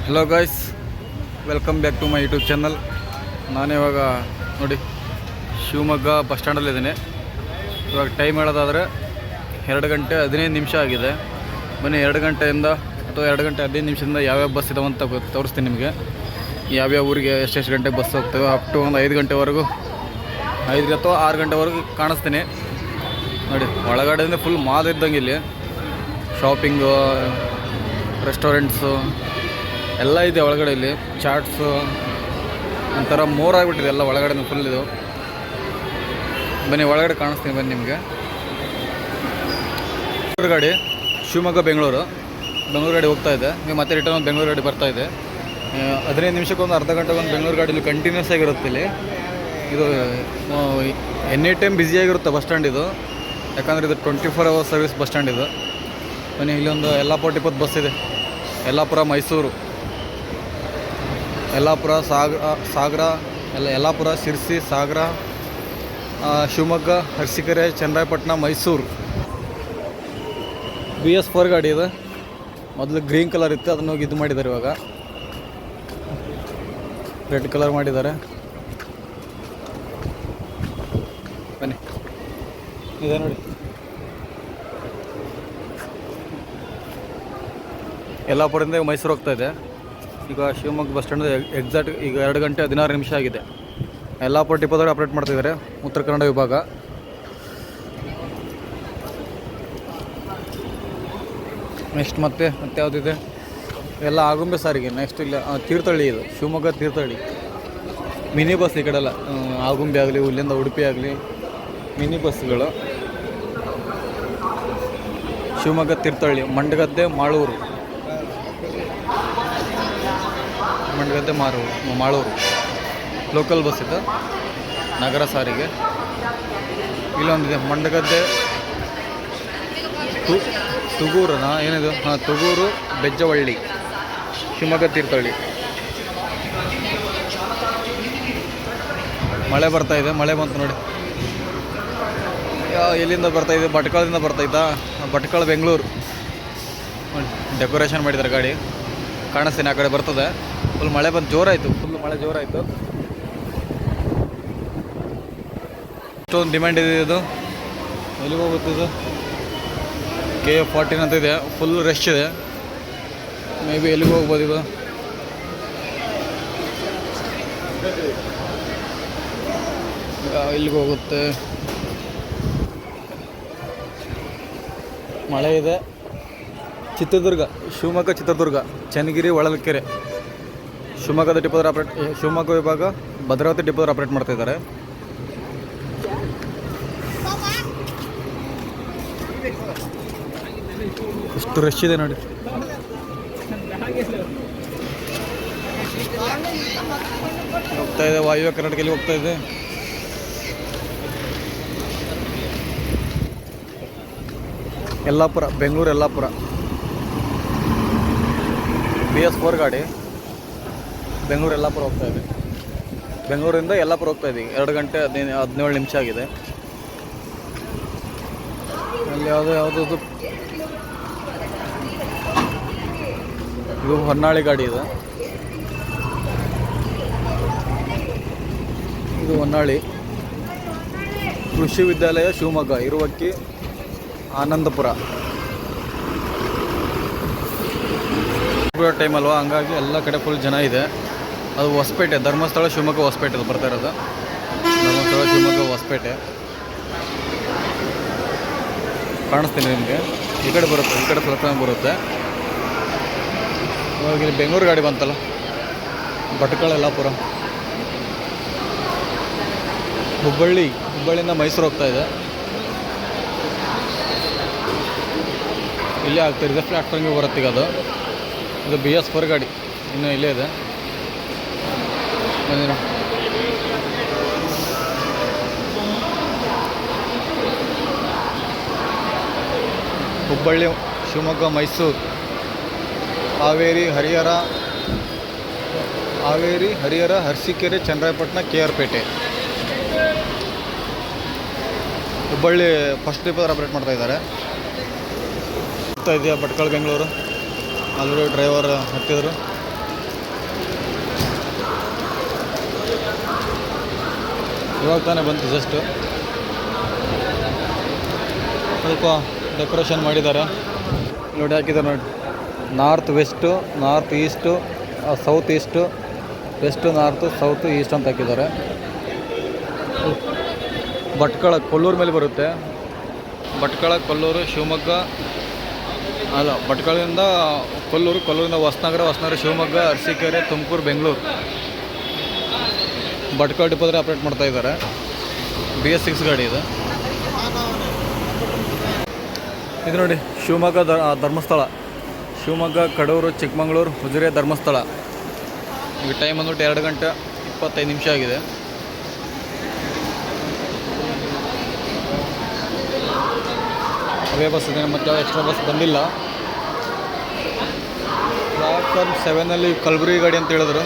Hello guys, welcome back to my YouTube channel. ನಾನಿವಾಗ ನೋಡಿ Shivamogga bus ಸ್ಟ್ಯಾಂಡಲ್ಲಿದ್ದೀನಿ. ಇವಾಗ ಟೈಮ್ ಹೇಳೋದಾದರೆ 2 ಗಂಟೆ 15 ನಿಮಿಷ ಆಗಿದೆ. ಬನ್ನಿ 2 ಗಂಟೆಯಿಂದ ಅಥವಾ 2 ಗಂಟೆ 15 ನಿಮಿಷದಿಂದ ಯಾವ್ಯಾವ ಬಸ್ ಇದಾವೆ ಅಂತ ತೋರಿಸ್ತೀನಿ ನಿಮಗೆ. ಯಾವ್ಯಾವ ಊರಿಗೆ ಎಷ್ಟೆಷ್ಟು ಗಂಟೆಗೆ ಬಸ್ ಹೋಗ್ತವೆ ಅಪ್ ಟು ಒಂದು 5 ಗಂಟೆವರೆಗೂ, 5 ಅಥವಾ 6 ಗಂಟೆವರೆಗೂ ಕಾಣಿಸ್ತೀನಿ ನೋಡಿ. ಒಳಗಡೆಯಿಂದ ಫುಲ್ ಮಾಲ್ ಇದ್ದಂಗೆ ಇಲ್ಲಿ ಶಾಪಿಂಗು, ರೆಸ್ಟೋರೆಂಟ್ಸು ಎಲ್ಲ ಇದೆ ಒಳಗಡೆ. ಇಲ್ಲಿ ಚಾಟ್ಸು ಒಂಥರ ಮೋರಾಗಿಬಿಟ್ಟಿದೆ ಎಲ್ಲ ಒಳಗಡೆ ಫುಲ್. ಇದು ಬನ್ನಿ ಒಳಗಡೆ ಕಾಣಿಸ್ತೀನಿ ಬನ್ನಿ ನಿಮಗೆ. ಗಾಡಿ ಶಿವಮೊಗ್ಗ ಬೆಂಗಳೂರು ಗಾಡಿ ಹೋಗ್ತಾ ಇದೆ. ನೀವು ಮತ್ತೆ ರಿಟರ್ನ್ ಒಂದು ಬೆಂಗಳೂರು ಗಾಡಿ ಬರ್ತಾ ಇದೆ. 15 ನಿಮಿಷಕ್ಕೊಂದು ಅರ್ಧ ಗಂಟೆಗೊಂದು ಬೆಂಗಳೂರು ಗಾಡಿ ಇಲ್ಲಿ ಕಂಟಿನ್ಯೂಸ್ ಆಗಿರುತ್ತೆ. ಇಲ್ಲಿ ಇದು ಎನಿ ಟೈಮ್ ಬ್ಯುಸಿಯಾಗಿರುತ್ತೆ ಬಸ್ ಸ್ಟ್ಯಾಂಡ್ ಇದು. ಯಾಕಂದರೆ ಇದು 24 ಅವರ್ಸ್ ಸರ್ವಿಸ್ ಬಸ್ ಸ್ಟ್ಯಾಂಡ್ ಇದು. ಬನ್ನಿ ಇಲ್ಲೊಂದು ಯಲ್ಲಾಪುರ ಟಿಪ್ಪತ್ತು ಬಸ್ ಇದೆ. ಯಲ್ಲಾಪುರ ಮೈಸೂರು, ಯಲ್ಲಾಪುರ ಸಾಗರ ಯಲ್ಲಾಪುರ ಶಿರ್ಸಿ, ಸಾಗರ, ಶಿವಮೊಗ್ಗ, ಅರಸೀಕೆರೆ, ಚನ್ನರಾಯಪಟ್ಟಣ, ಮೈಸೂರು. BS4 ಗಾಡಿ ಇದೆ. ಮೊದಲು ಗ್ರೀನ್ ಕಲರ್ ಇತ್ತು, ಅದನ್ನು ಹೋಗಿ ಇದು ಮಾಡಿದ್ದಾರೆ. ಇವಾಗ ರೆಡ್ ಕಲರ್ ಮಾಡಿದ್ದಾರೆ. ಬನ್ನಿ ಇದೆ ನೋಡಿ, ಯಲ್ಲಾಪುರದಿಂದ ಮೈಸೂರು ಹೋಗ್ತಾ ಇದೆ. ಈಗ ಶಿವಮೊಗ್ಗ ಬಸ್ ಸ್ಟ್ಯಾಂಡ್ ಎಕ್ಸಾಕ್ಟ್ ಈಗ 2 ಗಂಟೆ 16 ನಿಮಿಷ ಆಗಿದೆ. ಯಲ್ಲಾಪುರ ಟಿಪ್ಪೋದಾಗ ಆಪ್ರೇಟ್ ಮಾಡ್ತಿದ್ದಾರೆ, ಉತ್ತರ ಕನ್ನಡ ವಿಭಾಗ. ನೆಕ್ಸ್ಟ್ ಮತ್ತೆ ಯಾವುದಿದೆ ಎಲ್ಲ ಆಗುಂಬೆ ಸಾರಿಗೆ. ನೆಕ್ಸ್ಟ್ ಇಲ್ಲ ತೀರ್ಥಹಳ್ಳಿ, ಇದು ಶಿವಮೊಗ್ಗ ತೀರ್ಥಹಳ್ಳಿ ಮಿನಿ ಬಸ್. ಈ ಕಡೆಲ್ಲ ಆಗುಂಬೆ ಆಗಲಿ, ಇಲ್ಲಿಂದ ಉಡುಪಿ ಆಗಲಿ ಮಿನಿ ಬಸ್ಗಳು. ಶಿವಮೊಗ್ಗ ತೀರ್ಥಹಳ್ಳಿ, ಮಂಡಗದ್ದೆ, ಮಾಳೂರು, ಮಂಡಗದ್ದೆ, ಮಾಳೂರು ಲೋಕಲ್ ಬಸ್ ಇದೆ, ನಗರ ಸಾರಿಗೆ. ಇಲ್ಲೊಂದಿದೆ ಮಂಡಗದ್ದೆ ತುಗೂರನ ಏನಿದು, ತುಗೂರು, ಬೆಜ್ಜವಳ್ಳಿ, ಶಿವಮೊಗ್ಗ ತೀರ್ಥಹಳ್ಳಿ. ಮಳೆ ಬರ್ತಾಯಿದೆ, ಮಳೆ ಬಂತು ನೋಡಿ. ಎಲ್ಲಿಂದ ಬರ್ತಾಯಿದೆ? ಭಟ್ಕಳದಿಂದ ಬರ್ತಾಯಿತ್ತಾ? ಭಟ್ಕಳ ಬೆಂಗಳೂರು ನೋಡಿ, ಡೆಕೋರೇಷನ್ ಮಾಡಿದ್ದಾರೆ ಗಾಡಿ. ಕಾಣಿಸ್ತೀನಿ, ಆ ಕಡೆ ಬರ್ತದೆ. ಫುಲ್ ಮಳೆ ಬಂದು ಜೋರಾಯಿತು, ಫುಲ್ ಮಳೆ ಜೋರಾಯಿತು. ಇಷ್ಟೊಂದು ಡಿಮ್ಯಾಂಡ್ ಇದೆ ಇದು. ಎಲ್ಲಿಗೆ ಹೋಗುತ್ತೆ ಇದು? KF14 ಅಂತ ಇದೆ. ಫುಲ್ ರಶ್ ಇದೆ. ಮೇ ಬಿ ಎಲ್ಲಿಗೆ ಹೋಗ್ಬೋದು ಇದು? ಇಲ್ಲಿಗೆ ಹೋಗುತ್ತೆ. ಮಳೆ ಇದೆ. ಚಿತ್ರದುರ್ಗ, ಶಿವಮೊಗ್ಗ, ಚಿತ್ರದುರ್ಗ, ಚನ್ನಗಿರಿ, ಹೊಳಲ್ಕೆರೆ, ಶಿವಮೊಗ್ಗದ ಡಿಪೋದಲ್ಲಿ ಆಪ್ರೇಟ್, ಶಿವಮೊಗ್ಗ ವಿಭಾಗ ಭದ್ರಾವತಿ ಡಿಪೋದಲ್ಲಿ ಆಪ್ರೇಟ್ ಮಾಡ್ತಾಯಿದ್ದಾರೆ. ಇಷ್ಟು ರಶ್ ಇದೆ ನೋಡಿ. ಹೋಗ್ತಾ ಇದೆ ವಾಯುವ್ಯ ಕರ್ನಾಟಕದಲ್ಲಿ ಹೋಗ್ತಾ ಇದೆ. ಯಲ್ಲಾಪುರ, ಬೆಂಗಳೂರು ಯಲ್ಲಾಪುರ BS4 ಗಾಡಿ ಬೆಂಗಳೂರು ಯಲ್ಲಾಪುರ ಹೋಗ್ತಾ ಇದೆ. ಬೆಂಗಳೂರಿಂದ ಯಲ್ಲಾಪುರ ಹೋಗ್ತಾ ಇದೆ. 2 ಗಂಟೆ 17 ನಿಮಿಷ ಆಗಿದೆ. ಅಲ್ಲಿ ಯಾವುದೋ ಇದು ಹೊನ್ನಾಳಿ ಗಾಡಿ ಇದೆ. ಇದು ಹೊನ್ನಾಳಿ ಕೃಷಿ ವಿದ್ಯಾಲಯ ಶಿವಮೊಗ್ಗ, ಇರುವಕ್ಕಿ, ಆನಂದಪುರ. ಟೈಮ್ ಅಲ್ವಾ, ಹಂಗಾಗಿ ಎಲ್ಲ ಕಡೆ ಫುಲ್ ಜನ ಇದೆ. ಅದು ಹೊಸಪೇಟೆ, ಧರ್ಮಸ್ಥಳ ಶಿವಮೊಗ್ಗ ಹೊಸಪೇಟೆ ಅದು ಬರ್ತಾ ಇರೋದು. ಧರ್ಮಸ್ಥಳ ಶಿವಮೊಗ್ಗ ಹೊಸಪೇಟೆ ಕಾಣಿಸ್ತೀನಿ ನಿಮಗೆ. ಈ ಕಡೆ ಬರುತ್ತೆ, ಈ ಕಡೆ ಸ್ವಲ್ಪ ಬರುತ್ತೆ. ಇವಾಗ ಇಲ್ಲಿ ಬೆಂಗಳೂರು ಗಾಡಿ ಬಂತಲ್ಲ, ಭಟ್ಕಳ ಯಲ್ಲಾಪುರ. ಹುಬ್ಬಳ್ಳಿಯಿಂದ ಮೈಸೂರು ಹೋಗ್ತಾ ಇದೆ. ಇಲ್ಲೇ ಆಗ್ತಾಯಿದೆ, ಪ್ಲ್ಯಾಟ್ಫಾರ್ಮಿಗೆ ಬರುತ್ತೆ ಈಗ ಅದು. ಇದು BS4 ಗಾಡಿ ಇನ್ನೂ ಇಲ್ಲೇ ಇದೆ. ಹುಬ್ಬಳ್ಳಿ, ಶಿವಮೊಗ್ಗ, ಮೈಸೂರು, ಹಾವೇರಿ, ಹರಿಹರ, ಅರಸೀಕೆರೆ, ಚನ್ನರಾಯಪಟ್ಟಣ, KR ಪೇಟೆ. ಹುಬ್ಬಳ್ಳಿ ಫಸ್ಟ್ ಡಿಪೋದಲ್ಲಿ ಆಪ್ರೇಟ್ ಮಾಡ್ತಾ ಇದ್ದಾರೆ. ಹೋಗ್ತಾ ಇದೆಯಾ ಭಟ್ಕಳ ಬೆಂಗಳೂರು. ಆಲ್ರೆಡಿ ಡ್ರೈವರ್ ಹತ್ತಿದ್ರು. ಇವಾಗ ತಾನೇ ಬಂತು ಜಸ್ಟು. ಸ್ವಲ್ಪ ಡೆಕೋರೇಷನ್ ಮಾಡಿದ್ದಾರೆ ನೋಡಿ, ಹಾಕಿದ್ದಾರೆ ನೋಡಿ. North west, north is to, south is to, west, north, south, East ಅಂತ ಹಾಕಿದ್ದಾರೆ. ಭಟ್ಕಳ ಕೊಲ್ಲೂರು ಮೇಲೆ ಬರುತ್ತೆ. ಭಟ್ಕಳ, ಕೊಲ್ಲೂರು, ಶಿವಮೊಗ್ಗ, ಅಲ್ಲ ಭಟ್ಕಳದಿಂದ ಕೊಲ್ಲೂರು, ಕೊಲ್ಲೂರಿಂದ ಹೊಸನಗರ, ಹೊಸನಗರ ಶಿವಮೊಗ್ಗ, ಅರಸೀಕೆರೆ, ತುಮಕೂರು, ಬೆಂಗಳೂರು. ಭಟ್ಕಳ ಡಿಪೋದಲ್ಲಿ ಆಪ್ರೇಟ್ ಮಾಡ್ತಾಯಿದ್ದಾರೆ. BS6 ಗಾಡಿ ಇದು. ಇದು ನೋಡಿ ಶಿವಮೊಗ್ಗ ಧರ್ಮಸ್ಥಳ, ಶಿವಮೊಗ್ಗ, ಕಡೂರು, ಚಿಕ್ಕಮಗಳೂರು, ಉಜಿರೆ, ಧರ್ಮಸ್ಥಳ. ಈಗ ಟೈಮ್ ಅಂದ್ಬಿಟ್ಟು 2 ಗಂಟೆ 25 ನಿಮಿಷ ಆಗಿದೆ. ಅವೇ ಬಸ್ ಇದೆ, ಮತ್ತು ಎಕ್ಸ್ಟ್ರಾ ಬಸ್ ಬಂದಿಲ್ಲ. ಪ್ಲಾಟ್ಫಾರ್ಮ್ 7ನಲ್ಲಿ ಕಲಬುರಗಿ ಗಾಡಿ ಅಂತ ಹೇಳಿದ್ರು,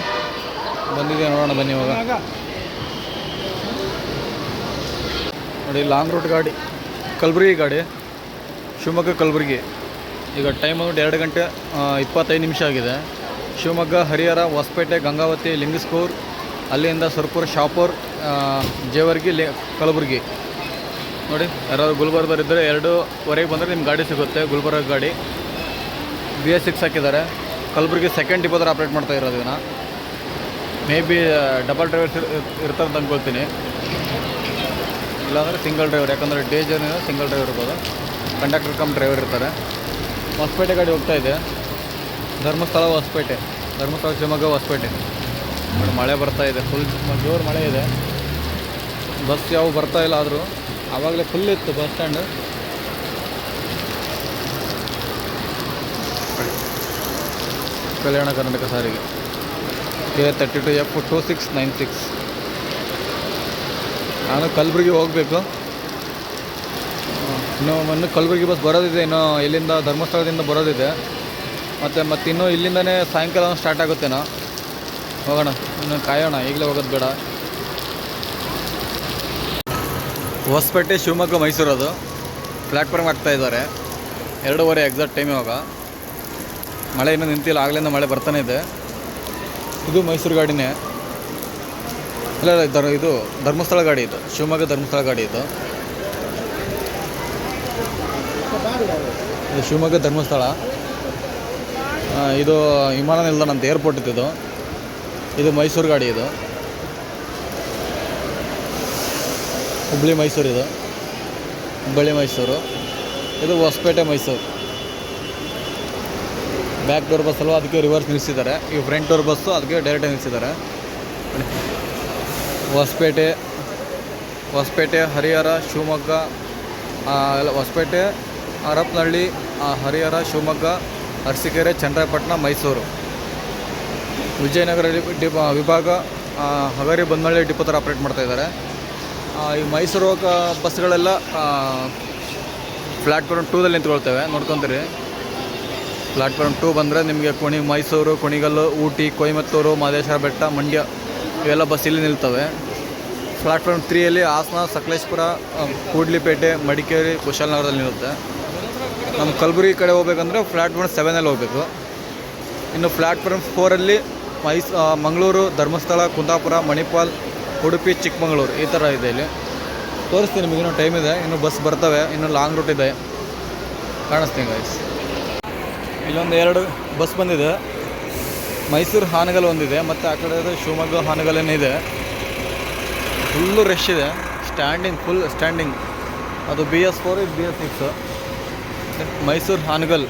ಬಂದಿದೆ ನೋಡೋಣ ಬನ್ನಿ. ಇವಾಗ ನೋಡಿ ಲಾಂಗ್ ರೂಟ್ ಗಾಡಿ, ಕಲಬುರಗಿ ಗಾಡಿ, ಶಿವಮೊಗ್ಗ ಕಲಬುರಗಿ. ಈಗ ಟೈಮ್ ಅಂದ್ಬಿಟ್ಟು 2 ಗಂಟೆ 25 ನಿಮಿಷ ಆಗಿದೆ. ಶಿವಮೊಗ್ಗ, ಹರಿಹರ, ಹೊಸಪೇಟೆ, ಗಂಗಾವತಿ, ಲಿಂಗಸ್ಕೂರು, ಅಲ್ಲಿಂದ ಸುರಪುರ, ಶಾಪುರ್, ಜೇವರ್ಗಿ, ಕಲಬುರಗಿ. ನೋಡಿ ಯಾರಾದ್ರು ಗುಲ್ಬರ್ಗದಲ್ಲಿದ್ದರೆ 2:15 ಬಂದರೆ ನಿಮ್ಮ ಗಾಡಿ ಸಿಗುತ್ತೆ. ಗುಲ್ಬರ್ಗ ಗಾಡಿ BS6 ಹಾಕಿದ್ದಾರೆ. ಕಲಬುರಗಿ ಸೆಕೆಂಡ್ ಡಿಪೋದಲ್ಲಿ ಆಪ್ರೇಟ್ ಮಾಡ್ತಾ ಇರೋದು. ಇದನ್ನು ಮೇ ಬಿ ಡಬಲ್ ಡ್ರೈವರ್ಸ್ ಇರ್ತಾರೆ ಅಂತ ಅಂದ್ಕೊಳ್ತೀನಿ, ಇಲ್ಲಾಂದರೆ ಸಿಂಗಲ್ ಡ್ರೈವರ್. ಯಾಕಂದರೆ ಡೇ ಜರ್ನಿನ ಸಿಂಗಲ್ ಡ್ರೈವರ್ ಇರ್ಬೋದು, ಕಂಡಕ್ಟರ್ ಕಮ್ ಡ್ರೈವರ್ ಇರ್ತಾರೆ. ಹೊಸಪೇಟೆ ಗಾಡಿ ಹೋಗ್ತಾ ಇದೆ. ಧರ್ಮಸ್ಥಳ, ಹೊಸಪೇಟೆ, ಧರ್ಮಸ್ಥಳ, ಶಿವಮೊಗ್ಗ, ಹೊಸಪೇಟೆ. ನೋಡಿ ಮಳೆ ಬರ್ತಾ ಇದೆ, ಫುಲ್ ಜೋರು ಮಳೆ ಇದೆ. ಬಸ್ ಯಾವ ಬರ್ತಾ ಇಲ್ಲ, ಆದರೂ ಆವಾಗಲೇ ಫುಲ್ ಇತ್ತು ಬಸ್ ಸ್ಟ್ಯಾಂಡು. ಕಲ್ಯಾಣ ಕರ್ನಾಟಕ ಸಾರಿಗೆ K32F2696. ನಾನು ಕಲಬುರಗಿ ಹೋಗಬೇಕು. ಇನ್ನು ಕಲಬುರಗಿ ಬಸ್ ಬರೋದಿದೆ, ಇನ್ನು ಇಲ್ಲಿಂದ ಧರ್ಮಸ್ಥಳದಿಂದ ಬರೋದಿದೆ. ಮತ್ತು ಇನ್ನೂ ಇಲ್ಲಿಂದನೇ ಸಾಯಂಕಾಲ ಸ್ಟಾರ್ಟ್ ಆಗುತ್ತೇನೋ, ಹೋಗೋಣ. ಇನ್ನು ಕಾಯೋಣ, ಈಗಲೇ ಹೋಗೋದು ಬೇಡ. ಹೊಸಪೇಟೆ, ಶಿವಮೊಗ್ಗ, ಮೈಸೂರು ಅದು ಪ್ಲ್ಯಾಟ್ಫಾರ್ಮ್ ಆಗ್ತಾಯಿದ್ದಾರೆ. 2:15 exact time. ಇವಾಗ ಮಳೆ ಇನ್ನೂ ನಿಂತಿಲ್ಲ, ಆಗಲಿಂದ ಮಳೆ ಬರ್ತಾನೆ ಇದೆ. ಇದು ಮೈಸೂರು ಗಾಡಿನೇ, ಇಲ್ಲ ಇದು ಧರ್ಮಸ್ಥಳ ಗಾಡಿ. ಇದು ಶಿವಮೊಗ್ಗ ಧರ್ಮಸ್ಥಳ ಗಾಡಿ. ಇದು ಶಿವಮೊಗ್ಗ ಧರ್ಮಸ್ಥಳ. ಇದು ವಿಮಾನ ನಿಲ್ದಾಣ ಅಂತ, ಏರ್ಪೋರ್ಟ್ ಇತ್ತು. ಇದು ಮೈಸೂರು ಗಾಡಿ. ಇದು ಹುಬ್ಬಳ್ಳಿ ಮೈಸೂರು. ಇದು ಹುಬ್ಬಳ್ಳಿ ಮೈಸೂರು. ಇದು Hosapete Mysuru. Back door bus ಅಲ್ವಾ, ಅದಕ್ಕೆ ರಿವರ್ಸ್ ನಿಲ್ಲಿಸಿದ್ದಾರೆ. ಈ ಫ್ರಂಟ್ ಡೋರ್ ಬಸ್ಸು, ಅದಕ್ಕೆ ಡೈರೆಕ್ಟಾಗಿ ನಿಲ್ಲಿಸಿದ್ದಾರೆ. ಹೊಸಪೇಟೆ, ಹರಿಹರ, ಶಿವಮೊಗ್ಗ, ಹೊಸಪೇಟೆ, ಹರಪನಹಳ್ಳಿ, ಹರಿಹರ, ಶಿವಮೊಗ್ಗ, ಅರಸೀಕೆರೆ, ಚನ್ನರಾಯಪಟ್ಟಣ, ಮೈಸೂರು. ವಿಜಯನಗರ ವಿಭಾಗ ಹಗರಿ ಬನ್ನಹಳ್ಳಿ ಡಿಪೋ ಥರ ಆಪ್ರೇಟ್ ಮಾಡ್ತಾಯಿದ್ದಾರೆ. ಈ ಮೈಸೂರು ಬಸ್ಗಳೆಲ್ಲ ಪ್ಲ್ಯಾಟ್ಫಾರ್ಮ್ 2ದಲ್ಲಿ ನಿಂತ್ಕೊಳ್ತೇವೆ, ನೋಡ್ಕೊತೀರಿ. ಪ್ಲ್ಯಾಟ್ಫಾರ್ಮ್ 2 ಬಂದರೆ ನಿಮಗೆ ಮೈಸೂರು, ಕುಣಿಗಲ್ಲು, ಊಟಿ, ಕೊಯಮತ್ತೂರು, ಮಹದೇಶ್ವರ ಬೆಟ್ಟ, ಮಂಡ್ಯ ಇವೆಲ್ಲ ಬಸ್ ಇಲ್ಲಿ ನಿಲ್ತವೆ. ಪ್ಲ್ಯಾಟ್ಫಾರ್ಮ್ 3ಯಲ್ಲಿ ಹಾಸನ, ಸಕಲೇಶಪುರ, ಕೂಡ್ಲಿಪೇಟೆ, ಮಡಿಕೇರಿ, ಕುಶಾಲನಗರದಲ್ಲಿ ನಿಲ್ಲುತ್ತೆ. ನಮ್ಮ ಕಲಬುರಗಿ ಕಡೆ ಹೋಗ್ಬೇಕಂದ್ರೆ ಪ್ಲ್ಯಾಟ್ಫಾರ್ಮ್ 7ನಲ್ಲಿ ಹೋಗಬೇಕು. ಇನ್ನು ಪ್ಲ್ಯಾಟ್ಫಾರ್ಮ್ 4ರಲ್ಲಿ ಮಂಗಳೂರು, ಧರ್ಮಸ್ಥಳ, ಕುಂದಾಪುರ, ಮಣಿಪಾಲ್, ಉಡುಪಿ, ಚಿಕ್ಕಮಗಳೂರು ಈ ಥರ ಇದೆ. ಇಲ್ಲಿ ತೋರಿಸ್ತೀನಿ ನಿಮಗೆ, ಇನ್ನೂ ಟೈಮ್ ಇದೆ, ಇನ್ನೂ ಬಸ್ ಬರ್ತವೆ, ಇನ್ನೂ ಲಾಂಗ್ ರೂಟ್ ಇದೆ, ಕಾಣಿಸ್ತೀನಿ ಗೈಸ್. ಇಲ್ಲೊಂದು 2 ಬಸ್ ಬಂದಿದೆ. ಮೈಸೂರು ಹಾನಗಲ್ ಒಂದಿದೆ, ಮತ್ತು ಆ ಕಡೆ ಶಿವಮೊಗ್ಗ ಹಾನಗಲ್ಲೇನೇ ಇದೆ. ಫುಲ್ಲು ರಶ್ ಇದೆ, ಫುಲ್ ಸ್ಟ್ಯಾಂಡಿಂಗ್. ಅದು BS4, ಇದು BS6. ಮೈಸೂರು ಹಾನಗಲ್,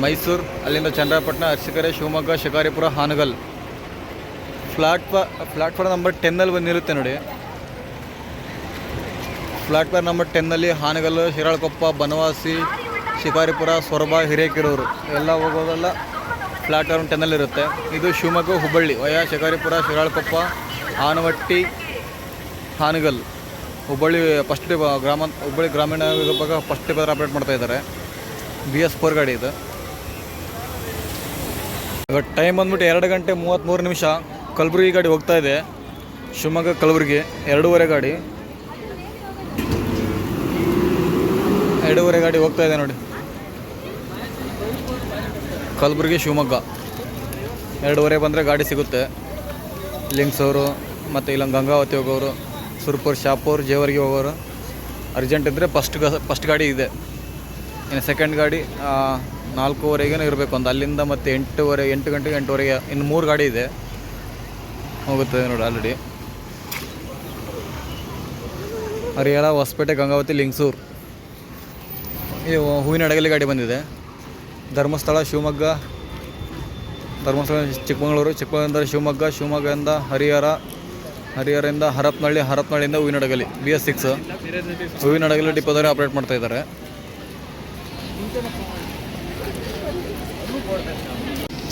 ಮೈಸೂರು, ಅಲ್ಲಿಂದ ಚನ್ನರಾಯಪಟ್ಟಣ, ಅರಸೀಕೆರೆ, ಶಿವಮೊಗ್ಗ, ಶಿಕಾರಿಪುರ, ಹಾನಗಲ್. ಪ್ಲ್ಯಾಟ್ಫಾರ್ಮ್ ನಂಬರ್ 10ನಲ್ಲಿ ಬಂದು ನಿಲ್ಲುತ್ತೆ ನೋಡಿ. ಪ್ಲ್ಯಾಟ್ಫಾರ್ಮ್ ನಂಬರ್ 10ನಲ್ಲಿ ಹಾನಗಲ್, ಶಿರಾಳಕೊಪ್ಪ, ಬನವಾಸಿ, ಶಿಕಾರಿಪುರ, ಸೊರಬ, ಹಿರೇಕೆರೂರು ಎಲ್ಲ ಹೋಗೋದೆಲ್ಲ ಪ್ಲ್ಯಾಟ್ಫಾರ್ಮ್ 10ನಲ್ಲಿರುತ್ತೆ. ಇದು ಶಿವಮೊಗ್ಗ, ಹುಬ್ಬಳ್ಳಿ ವಯಾ ಶಿಕಾರಿಪುರ, ಶಿರಾಳಕೊಪ್ಪ, ಆನವಟ್ಟಿ, ಹಾನಗಲ್. ಹುಬ್ಬಳ್ಳಿ ಹುಬ್ಬಳ್ಳಿ ಗ್ರಾಮೀಣ ವಿಭಾಗ ಫಸ್ಟ್ ಡಿಪೋ ಆಪ್ರೇಟ್ ಮಾಡ್ತಾಯಿದ್ದಾರೆ. BS4 ಗಾಡಿ ಇದು. ಇವಾಗ ಟೈಮ್ ಬಂದ್ಬಿಟ್ಟು 2 ಗಂಟೆ 33 ನಿಮಿಷ. ಕಲಬುರಗಿ ಗಾಡಿ ಹೋಗ್ತಾ ಇದೆ, ಶಿವಮೊಗ್ಗ ಕಲಬುರಗಿ 2:15 ಗಾಡಿ. 2:15 ಗಾಡಿ ಹೋಗ್ತಾ ಇದೆ ನೋಡಿ. ಕಲಬುರಗಿ ಶಿವಮೊಗ್ಗ 2:15 ಬಂದರೆ ಗಾಡಿ ಸಿಗುತ್ತೆ. ಲಿಂಕ್ಸೂರು, ಮತ್ತು ಇಲ್ಲೊಂದು ಗಂಗಾವತಿ ಹೋಗೋರು, ಸುರ್ಪುರ್, ಶಾಪುರ್, ಜೇವರ್ಗಿ ಹೋಗೋರು ಅರ್ಜೆಂಟ್ ಇದ್ದರೆ ಫಸ್ಟ್ ಗಾಡಿ ಇದೆ. ಇನ್ನು ಸೆಕೆಂಡ್ ಗಾಡಿ 4:15 ಇರಬೇಕು ಒಂದು ಅಲ್ಲಿಂದ, ಮತ್ತು 8 ಗಂಟೆಗೆ 8:30 ಇನ್ನು 3 ಗಾಡಿ ಇದೆ ಹೋಗುತ್ತೆ ನೋಡಿ. ಆಲ್ರೆಡಿ ಹರಿಹರ, ಹೊಸಪೇಟೆ, ಗಂಗಾವತಿ, ಲಿಂಗಸೂರು. ಈ ಹೂವಿನ ಹಡಗಲಿ ಗಾಡಿ ಬಂದಿದೆ. ಧರ್ಮಸ್ಥಳ, ಶಿವಮೊಗ್ಗ, ಧರ್ಮಸ್ಥಳ ಚಿಕ್ಕಮಗಳೂರು, ಚಿಕ್ಕಮಗಳೂರಿಂದ ಶಿವಮೊಗ್ಗ, ಶಿವಮೊಗ್ಗದಿಂದ ಹರಿಹರದಿಂದ ಹರಪನಹಳ್ಳಿಯಿಂದ ಹೂವಿನ ಹಡಗಲಿ BS6 ಹೂವಿನ ಹಡಗಲಿ ಡಿಪೋದವರೇ ಆಪ್ರೇಟ್ ಮಾಡ್ತಾಯಿದ್ದಾರೆ.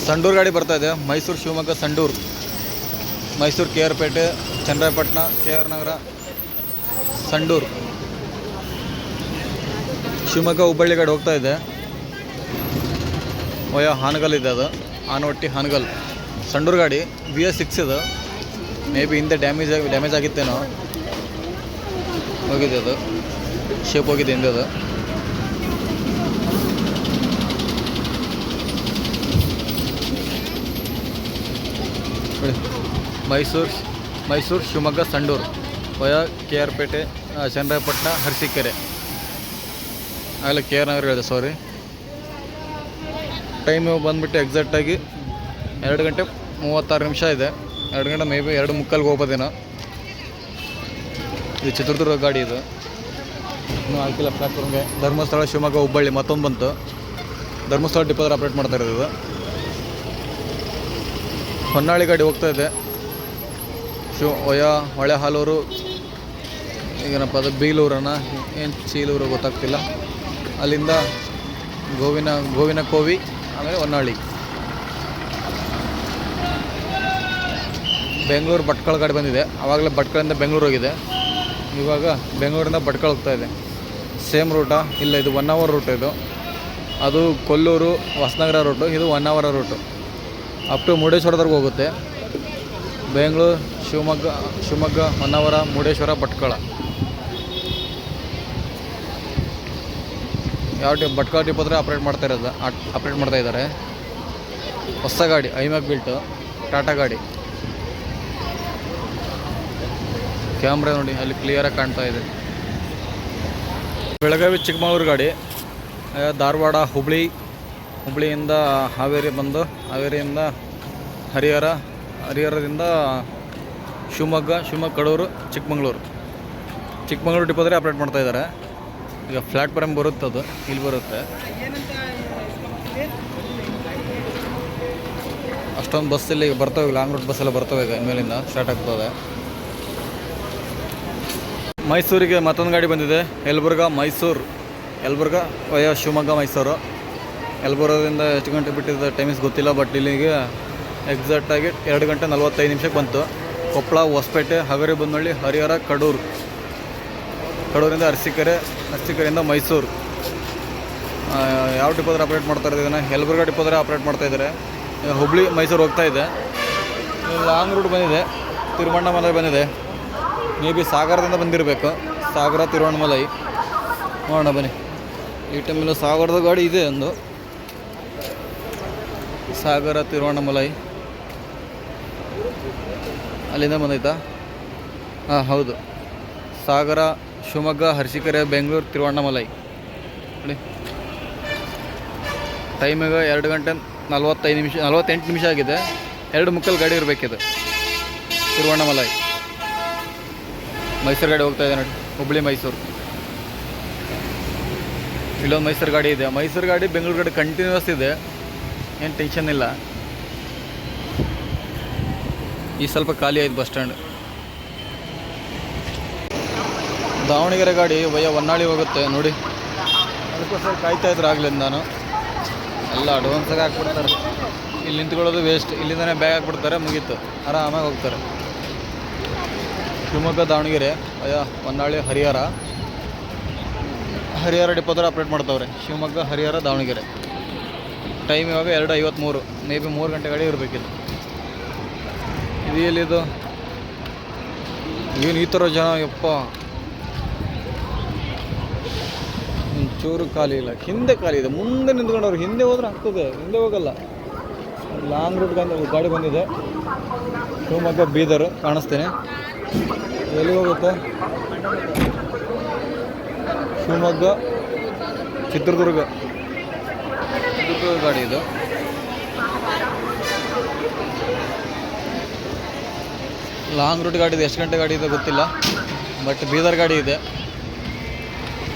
ಸಂಡೂರು ಗಾಡಿ ಬರ್ತಾಯಿದೆ. ಮೈಸೂರು, ಶಿವಮೊಗ್ಗ, ಸಂಡೂರು, ಮೈಸೂರು, KR ಪೇಟೆ, ಚನ್ನರಾಯಪಟ್ಟಣ, KR ನಗರ, ಸಂಡೂರು, ಶಿವಮೊಗ್ಗ, ಹುಬ್ಬಳ್ಳಿ ಗಾಡಿ ಹೋಗ್ತಾ ಇದೆ. ಹಾನಗಲ್ ಇದೆ, ಅದು ಆನವಟ್ಟಿ ಹಾನಗಲ್. ಸಂಡೂರು ಗಾಡಿ BS6 ಇದು. ಮೇ ಬಿ ಹಿಂದೆ ಡ್ಯಾಮೇಜ್ ಆಗಿತ್ತೇನೋ, ಹೋಗಿದೆ ಅದು, ಶೇಪ್ ಹೋಗಿದೆ ಹಿಂದೆ ಅದು. ಮೈಸೂರು, ಶಿವಮೊಗ್ಗ, ಸಂಡೂರು, KR ಪೇಟೆ, ಚನ್ನರಾಯಪಟ್ಟಣ, ಅರಸೀಕೆರೆ, ಆಗಲೇ KR ನಗರ ಹೇಳಿದೆ, ಸಾರಿ. ಟೈಮು ಬಂದುಬಿಟ್ಟು ಎಕ್ಸಾಕ್ಟಾಗಿ 2:36 ಇದೆ. 2 ಗಂಟೆ ಮೇ ಬಿ 2:45 ಹೋಗ್ಬೋದೇನೋ. ಇದು ಚಿತ್ರದುರ್ಗ ಗಾಡಿ, ಇದು ಇನ್ನೂ ಹಾಕಿಲ್ಲ ಪ್ಲಾಟ್ಫಾರ್ಮ್ಗೆ. ಧರ್ಮಸ್ಥಳ, ಶಿವಮೊಗ್ಗ, ಹುಬ್ಬಳ್ಳಿ ಮತ್ತೊಂದು ಬಂತು. ಧರ್ಮಸ್ಥಳ ಡಿಪೋದಲ್ಲಿ ಆಪ್ರೇಟ್ ಮಾಡ್ತಾ ಇರೋದು ಇದು. ಹೊನ್ನಾಳಿ ಗಾಡಿ ಹೋಗ್ತಾ ಇದೆ. ಹೊಳೆ ಹಾಲೂರು, ಈಗೇನಪ್ಪ ಅದು ಬೀಲೂರನ ಏನು ಚೀಲೂರು ಗೊತ್ತಾಗ್ತಿಲ್ಲ. ಅಲ್ಲಿಂದ ಗೋವಿನ ಕೋವಿ, ಆಮೇಲೆ ಹೊನ್ನಾಳಿ. ಬೆಂಗಳೂರು ಭಟ್ಕಳ ಗಾಡಿ ಬಂದಿದೆ. ಆವಾಗಲೇ ಭಟ್ಕಳಿಂದ ಬೆಂಗಳೂರು ಹೋಗಿದೆ, ಇವಾಗ ಬೆಂಗಳೂರಿಂದ ಭಟ್ಕಳ ಹೋಗ್ತಾ ಇದೆ. ಸೇಮ್ ರೂಟಾ? ಇಲ್ಲ, ಇದು 1 hour ರೂಟ್. ಇದು ಅದು ಕೊಲ್ಲೂರು, ಹೊಸನಗರ ರೂಟು, ಇದು 1 hour ರೂಟು. ಅಪ್ ಟು ಮುರುಡೇಶ್ವರದವರೆಗೂ ಹೋಗುತ್ತೆ. ಬೆಂಗಳೂರು, ಶಿವಮೊಗ್ಗ 1 hour, ಮುರುಡೇಶ್ವರ, ಭಟ್ಕಳ. ಭಟ್ಕಳ ಡಿಪೋದ್ರೆ ಆಪ್ರೇಟ್ ಮಾಡ್ತಾ ಇದ್ದಾರೆ. ಹೊಸ ಗಾಡಿ ಐಮ್ಯಾಕ್ ಬಿಲ್ಟು, ಟಾಟಾ ಗಾಡಿ. ಕ್ಯಾಮ್ರಾ ನೋಡಿ ಅಲ್ಲಿ ಕ್ಲಿಯರಾಗಿ ಕಾಣ್ತಾ ಇದೆ. ಬೆಳಗಾವಿ, ಚಿಕ್ಕಮಗಳೂರು ಗಾಡಿ. ಧಾರವಾಡ, ಹುಬ್ಳಿಯಿಂದ ಹಾವೇರಿ ಬಂದು, ಹಾವೇರಿಯಿಂದ ಹರಿಹರದಿಂದ ಶಿವಮೊಗ್ಗ, ಕಡೂರು, ಚಿಕ್ಕಮಗಳೂರು ಡಿಪೋದ್ರೆ ಆಪ್ರೇಟ್ ಮಾಡ್ತಾ ಇದ್ದಾರೆ. ಈಗ ಪ್ಲಾಟ್ಫಾರ್ಮ್ ಬರುತ್ತೆ, ಅದು ಇಲ್ಲಿ ಬರುತ್ತೆ. ಅಷ್ಟೊಂದು ಬಸ್ ಇಲ್ಲಿ ಬರ್ತವೆ, ಲಾಂಗ್ ರೂಟ್ ಬಸ್ಸೆಲ್ಲ ಬರ್ತವೆ. ಈಗ ಇನ್ಮೇಲಿಂದ ಸ್ಟಾರ್ಟ್ ಆಗ್ತದೆ. ಮೈಸೂರಿಗೆ ಮತ್ತೊಂದು ಗಾಡಿ ಬಂದಿದೆ. ಯಲಬುರ್ಗಾ ಶಿವಮೊಗ್ಗ, ಮೈಸೂರು. ಯಲಬುರ್ಗದಿಂದ ಎಷ್ಟು ಗಂಟೆ ಬಿಟ್ಟಿದ್ದ ಟೈಮಿಂಗ್ಸ್ ಗೊತ್ತಿಲ್ಲ, ಬಟ್ ಇಲ್ಲಿಗೆ ಎಕ್ಸಾಕ್ಟಾಗಿ 2:45 ಬಂತು. ಕೊಪ್ಪಳ, ಹೊಸಪೇಟೆ, ಹಗರಿಬೊಮ್ಮನಹಳ್ಳಿ, ಹರಿಹರ, ಕಡೂರಿಂದ ಅರಸೀಕೆರೆಯಿಂದ ಮೈಸೂರು. ಯಾವ ಡಿಪೋದ್ರೆ ಆಪ್ರೇಟ್ ಮಾಡ್ತಾರೆ ಇದನ್ನು? ಯಲಬುರ್ಗಾ ಡಿಪೋದ್ರೆ ಆಪ್ರೇಟ್ ಮಾಡ್ತಾಯಿದ್ದಾರೆ. ಹುಬ್ಳಿ, ಮೈಸೂರು ಹೋಗ್ತಾ ಇದೆ. ಲಾಂಗ್ ರೂಟ್ ಬಂದಿದೆ. ತಿರುವಣ್ಣಾಮಲೈ ಬಂದಿದೆ. ಮೇ ಬಿ ಸಾಗರದಿಂದ ಬಂದಿರಬೇಕು. ಸಾಗರ, ತಿರುವಣ್ಣಾಮಲೈ ನೋಡೋಣ ಬನ್ನಿ. ಈ ಟೈಮಲ್ಲಿ ಸಾಗರದ ಗಾಡಿ ಇದೆ ಒಂದು. ಸಾಗರ, ತಿರುವಣ್ಣಾಮಲೈ ಅಲ್ಲಿಂದ ಬಂದೈತಾ? ಹಾಂ, ಹೌದು. ಸಾಗರ, ಶಿವಮೊಗ್ಗ, ಅರಸೀಕೆರೆ, ಬೆಂಗಳೂರು, ತಿರುವಣ್ಣಾಮಲೈ ನೋಡಿ. ಟೈಮಿಗೆ 2:48 ಆಗಿದೆ. 2:45 ಗಾಡಿ ಇರಬೇಕಿದೆ. ತಿರುವಣ್ಣಾಮಲೈ, ಮೈಸೂರು ಗಾಡಿ ಹೋಗ್ತಾ ಇದೆ ನೋಡಿ. ಹುಬ್ಬಳ್ಳಿ, ಮೈಸೂರು. ಇಲ್ಲೊಂದು ಮೈಸೂರು ಗಾಡಿ ಇದೆ. ಮೈಸೂರು ಗಾಡಿ, ಬೆಂಗಳೂರು ಗಾಡಿ ಕಂಟಿನ್ಯೂಸ್ ಇದೆ, ಏನು ಟೆನ್ಷನ್ ಇಲ್ಲ. ಈ ಸ್ವಲ್ಪ ಖಾಲಿ ಆಯ್ತು ಬಸ್ ಸ್ಟ್ಯಾಂಡ್. ದಾವಣಗೆರೆ ಗಾಡಿ ಹೊನ್ನಾಳಿ ಹೋಗುತ್ತೆ ನೋಡಿ. ಅದಕ್ಕೋಸ್ಕರ ಕಾಯ್ತಾ ಇದ್ರು ಆಗ್ಲಿಂದ ನಾನು. ಎಲ್ಲ ಅಡ್ವಾನ್ಸಾಗಿ ಹಾಕ್ಬಿಡ್ತಾರೆ. ಇಲ್ಲಿ ನಿಂತ್ಕೊಳ್ಳೋದು ವೇಸ್ಟ್. ಇಲ್ಲಿಂದನೇ ಬ್ಯಾಗ್ ಹಾಕ್ಬಿಡ್ತಾರೆ, ಮುಗೀತು, ಆರಾಮಾಗಿ ಹೋಗ್ತಾರೆ. ಶಿವಮೊಗ್ಗ, ದಾವಣಗೆರೆ, ಹೊನ್ನಾಳಿ, ಹರಿಹರ ಡಿಪೋದ್ರೆ ಆಪ್ರೇಟ್ ಮಾಡ್ತಾವ್ರೆ. ಶಿವಮೊಗ್ಗ, ಹರಿಹರ, ದಾವಣಗೆರೆ. ಟೈಮ್ ಇವಾಗ 2:53. ಮೇ ಬಿ 3 ಗಂಟೆ ಗಾಡಿ ಇರಬೇಕಿತ್ತು. ಇದು ಎಲ್ಲಿದು? ಏನು ಈ ಥರ ಜನ ಯಪ್ಪ, ಒಂಚೂರು ಖಾಲಿ ಇಲ್ಲ. ಹಿಂದೆ ಖಾಲಿ ಇದೆ. ಮುಂದೆ ನಿಂತ್ಕೊಂಡವ್ರು ಹಿಂದೆ ಹೋದ್ರೆ ಆಗ್ತದೆ, ಹಿಂದೆ ಹೋಗಲ್ಲ. ಲಾಂಗ್ ರೂಟ್ ಗಾಡಿ ಬಂದಿದೆ. ಶಿವಮೊಗ್ಗ ಬೀದರ್ ಕಾಣಿಸ್ತೇನೆ. ಎಲ್ಲಿಗೆ ಹೋಗುತ್ತೆ? ಶಿವಮೊಗ್ಗ ಚಿತ್ರದುರ್ಗ ಗಾಡಿ ಇದು. ಲಾಂಗ್ ರೂಟ್ ಗಾಡಿ ಇದೆ. ಎಷ್ಟು ಗಂಟೆ ಗಾಡಿ ಇದೆ ಗೊತ್ತಿಲ್ಲ, ಬಟ್ ಬೀದರ್ ಗಾಡಿ ಇದೆ.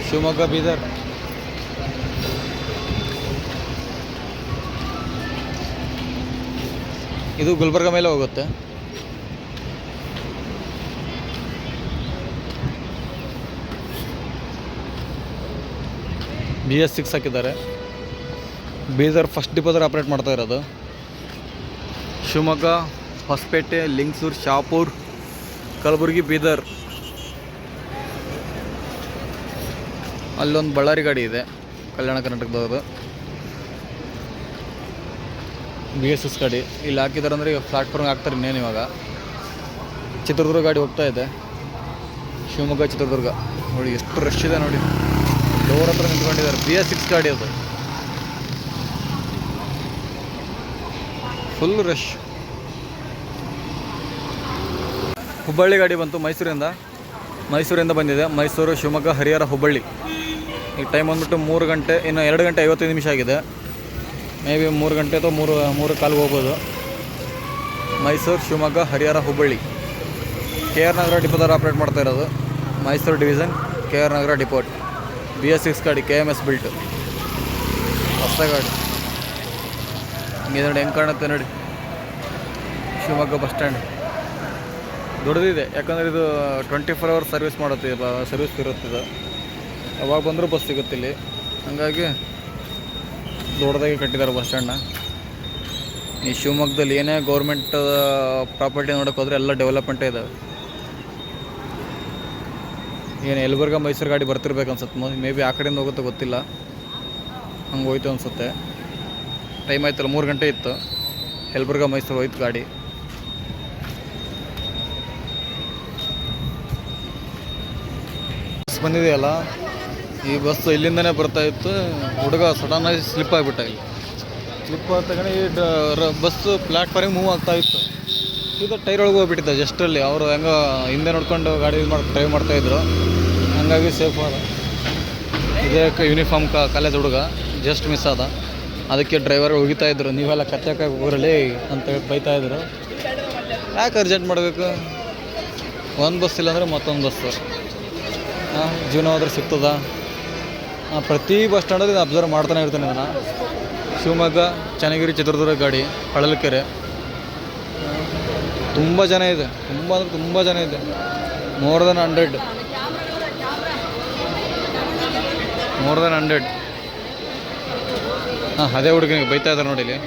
ಶಿವಮೊಗ್ಗ ಬೀದರ್. ಇದು ಗುಲ್ಬರ್ಗ ಮೇಲೆ ಹೋಗುತ್ತೆ. BS6 ಹಾಕಿದ್ದಾರೆ. ಬೀದರ್ ಫಸ್ಟ್ ಡಿಪೋದರ್ ಆಪ್ರೇಟ್ ಮಾಡ್ತಾ ಇರೋದು. ಶಿವಮೊಗ್ಗ, ಹೊಸಪೇಟೆ, ಲಿಂಗಸೂರು, ಶಾಪುರ್, ಕಲಬುರಗಿ, ಬೀದರ್. ಅಲ್ಲೊಂದು ಬಳ್ಳಾರಿ ಗಾಡಿ ಇದೆ, ಕಲ್ಯಾಣ ಕರ್ನಾಟಕದವ್ರದ್ದು. BS6 ಗಾಡಿ ಇಲ್ಲಿ ಹಾಕಿದ್ದಾರೆ ಅಂದರೆ ಈಗ ಪ್ಲಾಟ್ಫಾರ್ಮ್ಗೆ ಹಾಕ್ತಾರೆ ಇನ್ನೇನು. ಇವಾಗ ಚಿತ್ರದುರ್ಗ ಗಾಡಿ ಹೋಗ್ತಾ ಇದೆ. ಶಿವಮೊಗ್ಗ ಚಿತ್ರದುರ್ಗ ನೋಡಿ ಎಷ್ಟು ರಶ್ ಇದೆ ನೋಡಿ. ಡೋರ್ ಹತ್ರ ನಿಂತ್ಕೊಂಡಿದ್ದಾರೆ. BS6 ಗಾಡಿ ಅದು, ಫುಲ್ ರಶ್. ಹುಬ್ಬಳ್ಳಿ ಗಾಡಿ ಬಂತು ಮೈಸೂರಿಂದ ಬಂದಿದೆ. ಮೈಸೂರು, ಶಿವಮೊಗ್ಗ, ಹರಿಹರ, ಹುಬ್ಬಳ್ಳಿ. ಈಗ ಟೈಮ್ ಬಂದ್ಬಿಟ್ಟು 3 ಗಂಟೆ, ಇನ್ನು 2 ಗಂಟೆ 55 ನಿಮಿಷ ಆಗಿದೆ. ಮೇ ಬಿ 3 ಗಂಟೆ ಅಥವಾ 3 ಕಾಲಿಗೆ ಹೋಗ್ಬೋದು. ಮೈಸೂರು, ಶಿವಮೊಗ್ಗ, ಹರಿಹರ, ಹುಬ್ಬಳ್ಳಿ. KR ನಗರ ಡಿಪೋದವ್ರು ಆಪ್ರೇಟ್ ಮಾಡ್ತಾ ಇರೋದು. ಮೈಸೂರು ಡಿವಿಷನ್, KR ನಗರ ಡಿಪೋಟ್. BS6 ಗಾಡಿ, KMS ಬಿಲ್ಟ್, ಹೊಸ ಗಾಡಿ. ಹಿಂಗೆ ನೋಡಿ ಹೆಂಗೆ ಕಾಣುತ್ತೆ ನೋಡಿ. ಶಿವಮೊಗ್ಗ ಬಸ್ ಸ್ಟ್ಯಾಂಡ್ ದೊಡ್ಡದಿದೆ, ಯಾಕಂದರೆ ಇದು 24 ಅವರ್ಸ್ ಸರ್ವಿಸ್ ಇರುತ್ತಿದೆ. ಯಾವಾಗ ಬಂದರೂ ಬಸ್ ಸಿಗುತ್ತೆ ಇಲ್ಲಿ. ಹಾಗಾಗಿ ದೊಡ್ಡದಾಗಿ ಕಟ್ಟಿದ್ದಾರೆ ಬಸ್ ಸ್ಟ್ಯಾಂಡ್ನ. ಈ ಶಿವಮೊಗ್ಗದಲ್ಲಿ ಏನೇ ಗೌರ್ಮೆಂಟ್ ಪ್ರಾಪರ್ಟಿ ನೋಡೋಕೆ ಹೋದರೆ ಎಲ್ಲ ಡೆವಲಪ್ಮೆಂಟೇ ಇದ್ದಾವೆ. ಏನು ಯಲಬುರ್ಗ ಮೈಸೂರು ಗಾಡಿ ಬರ್ತಿರ್ಬೇಕು ಅನ್ಸುತ್ತೆ. ಮೇ ಬಿ ಆ ಕಡೆಯಿಂದ ಹೋಗುತ್ತೋ ಗೊತ್ತಿಲ್ಲ, ಹಂಗೆ ಹೋಯ್ತು ಅನಿಸುತ್ತೆ. ಟೈಮ್ ಆಯ್ತಲ್ಲ, 3 ಗಂಟೆ ಇತ್ತು. ಯಲಬುರ್ಗ ಮೈಸೂರು ಹೋಯ್ತು ಗಾಡಿ. ಬಸ್ ಬಂದಿದೆಯಲ್ಲ, ಈ ಬಸ್ ಇಲ್ಲಿಂದನೇ ಬರ್ತಾಯಿತ್ತು. ಹುಡುಗ ಸಡನ್ನಾಗಿ ಸ್ಲಿಪ್ ಆಗಿಬಿಟ್ಟ. ಇಲ್ಲಿ ಸ್ಲಿಪ್ ಆದ ತಗೊಂಡು ಈ ಬಸ್ ಪ್ಲ್ಯಾಟ್ಫಾರ್ಮಿಗೆ ಮೂವ್ ಆಗ್ತಾಯಿತ್ತು. ಇದು ಟೈರ್ ಒಳಗೆ ಹೋಗ್ಬಿಟ್ಟಿದ್ದ ಜಸ್ಟಲ್ಲಿ. ಅವರು ಹೆಂಗೋ ಹಿಂದೆ ನೋಡ್ಕೊಂಡು ಗಾಡಿ ಡ್ರೈವ್ ಮಾಡ್ತಾಯಿದ್ರು, ಹಾಗಾಗಿ ಸೇಫ್ ಆದ. ಇದೇ ಯೂನಿಫಾರ್ಮ್ ಕಾಲೇಜ್ ಹುಡುಗ ಜಸ್ಟ್ ಮಿಸ್ ಆದ. ಅದಕ್ಕೆ ಡ್ರೈವರ್ ಹೋಗಿತಾಯಿದ್ರು, ನೀವೆಲ್ಲ ಕಚ್ಚಕ್ಕೆ ಹೋಗ್ರಲ್ಲಿ ಅಂತೇಳಿ ಬೈತಾಯಿದ್ರು. ಯಾಕೆ ಅರ್ಜೆಂಟ್ ಮಾಡಬೇಕು? ಒಂದು ಬಸ್ ಇಲ್ಲಾಂದರೆ ಮತ್ತೊಂದು ಬಸ್ಸು. ಜೀವನ ಹೋದ್ರೆ ಸಿಗ್ತದ. ಪ್ರತಿ ಬಸ್ ಸ್ಟ್ಯಾಂಡಲ್ಲಿ ಅಬ್ಸರ್ವ್ ಮಾಡ್ತಾನೆ ಇರ್ತಾನೆ ಇದನ್ನು. ಶಿವಮೊಗ್ಗ, ಚನ್ನಗಿರಿ, ಚಿತ್ರದುರ್ಗ ಗಾಡಿ, ಹೊಳಲ್ಕೆರೆ. ತುಂಬ ಜನ ಇದೆ, ತುಂಬ ಅಂದರೆ ತುಂಬ ಜನ ಇದೆ. More than 100. ಅದೇ ಹುಡುಗನಿಗೆ ಬೈತಾ ಇದ್ದಾರೆ ನೋಡಿ, ಇಲ್ಲಿ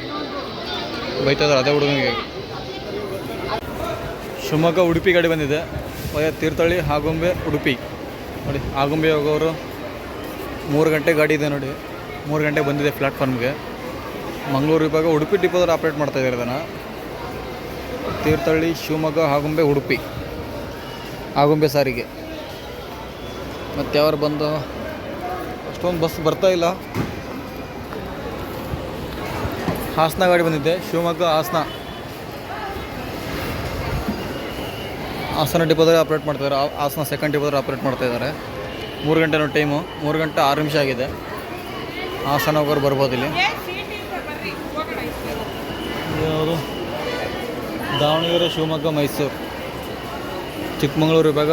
ಬೈತಾ ಇದ್ದಾರೆ ಅದೇ ಹುಡುಗನಿಗೆ. ಶಿವಮೊಗ್ಗ ಉಡುಪಿ ಗಾಡಿ ಬಂದಿದೆ. ತೀರ್ಥಹಳ್ಳಿ, ಆಗುಂಬೆ, ಉಡುಪಿ ನೋಡಿ. ಆಗುಂಬೆ ಹೋಗೋರು 3 ಗಂಟೆ ಗಾಡಿ ಇದೆ ನೋಡಿ. 3 ಗಂಟೆಗೆ ಬಂದಿದೆ ಪ್ಲ್ಯಾಟ್ಫಾರ್ಮ್ಗೆ. ಮಂಗಳೂರು ವಿಭಾಗ ಉಡುಪಿ ಡಿಪೋದವ್ರು ಆಪ್ರೇಟ್ ಮಾಡ್ತಾಯಿದ್ದಾರೆ ಇದನ್ನು. ತೀರ್ಥಹಳ್ಳಿ, ಶಿವಮೊಗ್ಗ, ಆಗುಂಬೆ, ಉಡುಪಿ. ಆಗುಂಬೆ ಸಾರಿಗೆ. ಮತ್ತು ಯಾರು ಬಂದು ಅಷ್ಟೊಂದು ಬಸ್ ಬರ್ತಾಯಿಲ್ಲ. ಹಾಸನ ಗಾಡಿ ಬಂದಿದ್ದೆ. ಶಿವಮೊಗ್ಗ, ಹಾಸನ ಡಿಪೋದಲ್ಲಿ ಆಪ್ರೇಟ್ ಮಾಡ್ತಾಯಿದ್ದಾರೆ. ಹಾಸನ ಸೆಕೆಂಡ್ ಡಿಪೋದಲ್ಲಿ ಆಪ್ರೇಟ್ ಮಾಡ್ತಾಯಿದ್ದಾರೆ. 3 ಗಂಟೆ ಟೈಮು. 3 ಗಂಟೆ 6 ನಿಮಿಷ ಆಗಿದೆ. ಹಾಸನ ಹೋಗೋರು ಬರ್ಬೋದು ಇಲ್ಲಿ. ಯಾವುದು? ದಾವಣಗೆರೆ, ಶಿವಮೊಗ್ಗ, ಮೈಸೂರು. ಚಿಕ್ಕಮಗಳೂರು ವಿಭಾಗ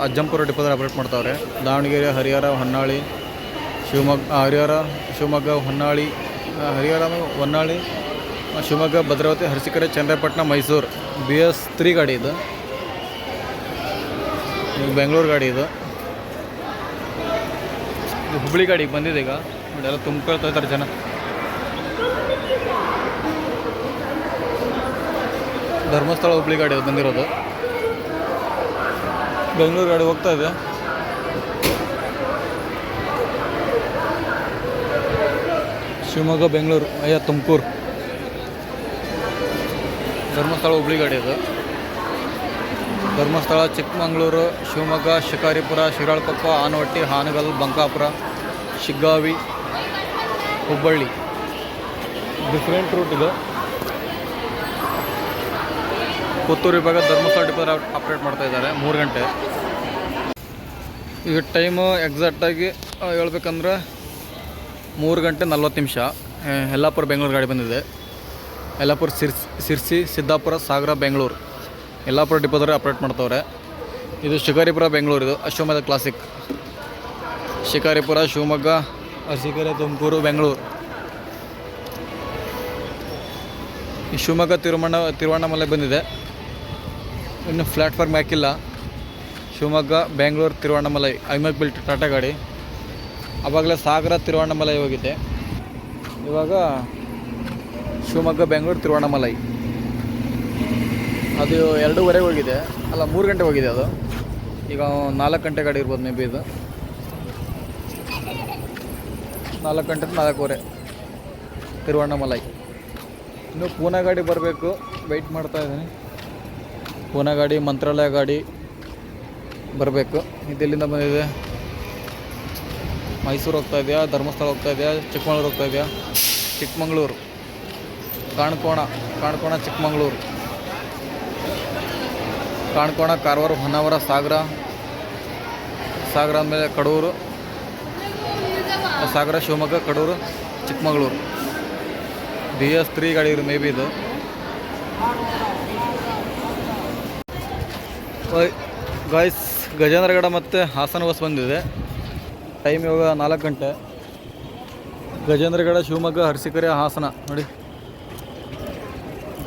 ಅಜ್ಜಂಪುರ ಡಿಪೋದಲ್ಲಿ ಆಪ್ರೇಟ್ ಮಾಡ್ತಾವ್ರೆ. ದಾವಣಗೆರೆ, ಹರಿಹರ, ಹೊನ್ನಾಳಿ, ಶಿವಮೊಗ್ಗ, ಹೊನ್ನಾಳಿ, ಹೊನ್ನಾಳಿ, ಶಿವಮೊಗ್ಗ, ಭದ್ರಾವತಿ, ಅರಸೀಕೆರೆ, ಚನ್ನರಾಯಪಟ್ಟಣ, ಮೈಸೂರು. BS3 ಗಾಡಿ ಇದು. ಬೆಂಗಳೂರು ಗಾಡಿ ಇದು. ಹುಬ್ಬಳ್ಳಿ ಗಾಡಿಗೆ ಬಂದಿದೆ ಈಗ ನೋಡಿ. ಎಲ್ಲ ತುಂಬ್ಕೊಳ್ತಾ ಇದ್ದಾರೆ ಜನ. ಧರ್ಮಸ್ಥಳ ಹುಬ್ಬಳ್ಳಿ ಗಾಡಿ ಬಂದಿರೋದು. ಬೆಂಗಳೂರು ಗಾಡಿ ಹೋಗ್ತಾ ಇದೆ. ಶಿವಮೊಗ್ಗ, ಬೆಂಗಳೂರು, ತುಮಕೂರು. ಧರ್ಮಸ್ಥಳ ಹುಬ್ಬಳ್ಳಿ ಗಾಡಿ ಅದು. ಧರ್ಮಸ್ಥಳ, ಚಿಕ್ಕಮಗಳೂರು, ಶಿವಮೊಗ್ಗ, ಶಿಕಾರಿಪುರ, ಶಿರಾಳಕೊಪ್ಪ, ಆನವಟ್ಟಿ, ಹಾನಗಲ್, ಬಂಕಾಪುರ, ಶಿಗ್ಗಾವಿ, ಹುಬ್ಬಳ್ಳಿ. ಡಿಫ್ರೆಂಟ್ ರೂಟ್ ಇದು. ಪುತ್ತೂರು ವಿಭಾಗ ಧರ್ಮಸ್ಥಳ ಡಿಪೋ ಆಪ್ರೇಟ್ ಮಾಡ್ತಾ ಇದ್ದಾರೆ 3 ಗಂಟೆ. ಈಗ ಟೈಮು ಎಕ್ಸಾಕ್ಟಾಗಿ ಹೇಳ್ಬೇಕಂದ್ರೆ 3 ಗಂಟೆ 40 ನಿಮಿಷ. ಯಲ್ಲಾಪುರ ಬೆಂಗಳೂರು ಗಾಡಿ ಬಂದಿದೆ. ಯಲ್ಲಾಪುರ ಸಿರ್ಸಿ ಸಿದ್ದಾಪುರ ಸಾಗರ ಬೆಂಗಳೂರು ಯಲ್ಲಾಪುರ ಡಿಪೋದವ್ರೆ ಆಪ್ರೇಟ್ ಮಾಡ್ತವ್ರೆ. ಇದು ಶಿಕಾರಿಪುರ ಬೆಂಗಳೂರು, ಇದು ಅಶ್ವಮೇಧ ಕ್ಲಾಸಿಕ್. ಶಿಕಾರಿಪುರ, ಶಿವಮೊಗ್ಗ, ಅರಸೀಕೆರೆ, ತುಮಕೂರು, ಬೆಂಗಳೂರು. ಈ ಶಿವಮೊಗ್ಗ ತಿರುವಣ್ಣಾಮಲೈ ಬಂದಿದೆ, ಇನ್ನು ಪ್ಲ್ಯಾಟ್ಫಾರ್ಮ್ ಹಾಕಿಲ್ಲ. ಶಿವಮೊಗ್ಗ, ಬೆಂಗಳೂರು, ತಿರುವಣ್ಣಾಮಲೈ ಐಮಕ್ ಬಿಲ್ಟ್ ಟಾಟಾ ಗಾಡಿ. ಆವಾಗಲೇ ಸಾಗರ ತಿರುವಣ್ಣಾಮಲೈ ಹೋಗಿದೆ. ಇವಾಗ ಶಿವಮೊಗ್ಗ, ಬೆಂಗಳೂರು, ತಿರುವಣ್ಣಾಮಲೈ. ಅದು 2:15 ಹೋಗಿದೆ, ಅಲ್ಲ 3 ಗಂಟೆ ಹೋಗಿದೆ. ಅದು ಈಗ 4 ಗಂಟೆ ಗಾಡಿ ಇರ್ಬೋದು, ಮೇ ಬಿ ಇದು 4 ಗಂಟೆ 4:15 ತಿರುವಣ್ಣಾಮಲೈ. ಇನ್ನು ಪೂನಾ ಗಾಡಿ ಬರಬೇಕು, ವೆಯ್ಟ್ ಮಾಡ್ತಾ ಇದ್ದೀನಿ. ಪೂನಾ ಗಾಡಿ, ಮಂತ್ರಾಲಯ ಗಾಡಿ ಬರಬೇಕು. ಇದೆಲ್ಲಿಂದ ಬಂದಿದೆ? ಮೈಸೂರು ಹೋಗ್ತಾ ಇದೆಯಾ, ಧರ್ಮಸ್ಥಳ ಹೋಗ್ತಾ ಇದೆಯಾ, ಚಿಕ್ಕಮಗಳೂರು ಹೋಗ್ತಾ ಇದೆಯಾ? ಚಿಕ್ಕಮಗಳೂರು, ಕಾಣ್ಕೋಣ ಚಿಕ್ಕಮಗಳೂರು, ಕಾಣ್ಕೋಣ ಕಾರವಾರ, ಹೊನ್ನಾವರ, ಸಾಗರ ಆದಮೇಲೆ ಕಡೂರು, ಸಾಗರ, ಶಿವಮೊಗ್ಗ, ಕಡೂರು, ಚಿಕ್ಕಮಗಳೂರು. BS3 ಗಾಡಿ ಇರು, ಮೇ ಬಿ ಇದು. ಗಾಯ್ಸ್, ಗಜೇಂದ್ರಗಡ ಮತ್ತು ಹಾಸನ ಬಸ್ ಬಂದಿದೆ. ಟೈಮ್ ಇವಾಗ 4 ಗಂಟೆ. ಗಜೇಂದ್ರಗಡ, ಶಿವಮೊಗ್ಗ, ಅರಸೀಕೆರೆ, ಹಾಸನ ನೋಡಿ.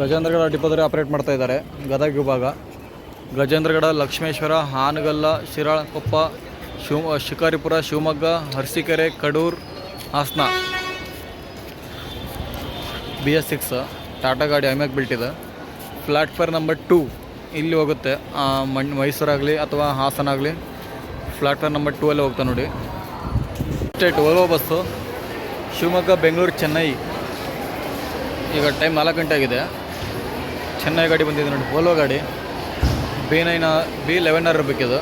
ಗಜೇಂದ್ರಗಡ ಡಿಪೋದರೆ ಆಪ್ರೇಟ್ ಮಾಡ್ತಾ ಇದ್ದಾರೆ, ಗದಗ ವಿಭಾಗ. ಗಜೇಂದ್ರಗಡ, ಲಕ್ಷ್ಮೇಶ್ವರ, ಹಾನಗಲ್ಲ, ಶಿರಾಳಕೊಪ್ಪ, ಶಿಕಾರಿಪುರ, ಶಿವಮೊಗ್ಗ, ಅರಸೀಕೆರೆ, ಕಡೂರು, ಹಾಸನ. BS6 ಟಾಟಾ ಗಾಡಿ ಐಮ್ಯಾಕ್ ಬಿಲ್ಟ್ ಇದೆ. ಪ್ಲ್ಯಾಟ್ಫಾರ್ಮ್ ನಂಬರ್ 2 ಇಲ್ಲಿ ಹೋಗುತ್ತೆ. ಮೈಸೂರಾಗಲಿ ಅಥವಾ ಹಾಸನ ಆಗಲಿ ಪ್ಲ್ಯಾಟ್ಫಾರ್ಮ್ ನಂಬರ್ 2 ಅಲ್ಲಿ ಹೋಗ್ತಾ ನೋಡಿ. State Volvo bus, Shivamogga, Bengaluru, Chennai. ಈಗ ಟೈಮ್ 4 ಗಂಟೆ ಆಗಿದೆ. ಚೆನ್ನೈ ಗಾಡಿ ಬಂದಿದೆ ನೋಡಿ, ಓಲ್ವೋ ಗಾಡಿ. B11 ಇರಬೇಕಿದು.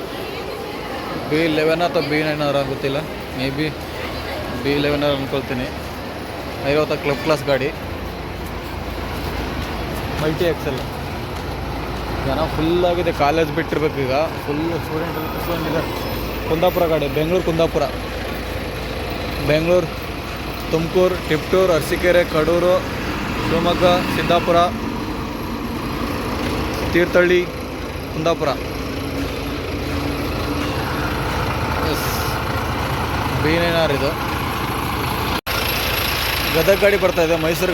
B11 ಅಥವಾ B9 ಗೊತ್ತಿಲ್ಲ, ಮೇ ಬಿ B11 ಅಂದ್ಕೊಳ್ತೀನಿ. 50 ಕ್ಲಬ್ ಕ್ಲಾಸ್ ಗಾಡಿ, ಮಲ್ಟಿ ಎಕ್ಸೆಲ್. ಜನ ಫುಲ್ಲಾಗಿದೆ, ಕಾಲೇಜ್ ಬಿಟ್ಟಿರ್ಬೇಕು ಈಗ, ಫುಲ್ ಸ್ಟೂಡೆಂಟ್ ಇದೆ. ಕುಂದಾಪುರ ಗಾಡಿ, ಬೆಂಗಳೂರು, ತುಮಕೂರು, ಟಿಪ್ಟೂರು, ಅರಸೀಕೆರೆ, ಕಡೂರು, ಶಿವಮೊಗ್ಗ, ಸಿದ್ದಾಪುರ, ತೀರ್ಥಹಳ್ಳಿ, ಕುಂದಾಪುರ. B9 ಇದು. ಗದಗ ಗಾಡಿ ಬರ್ತಾಯಿದೆ, ಮೈಸೂರು,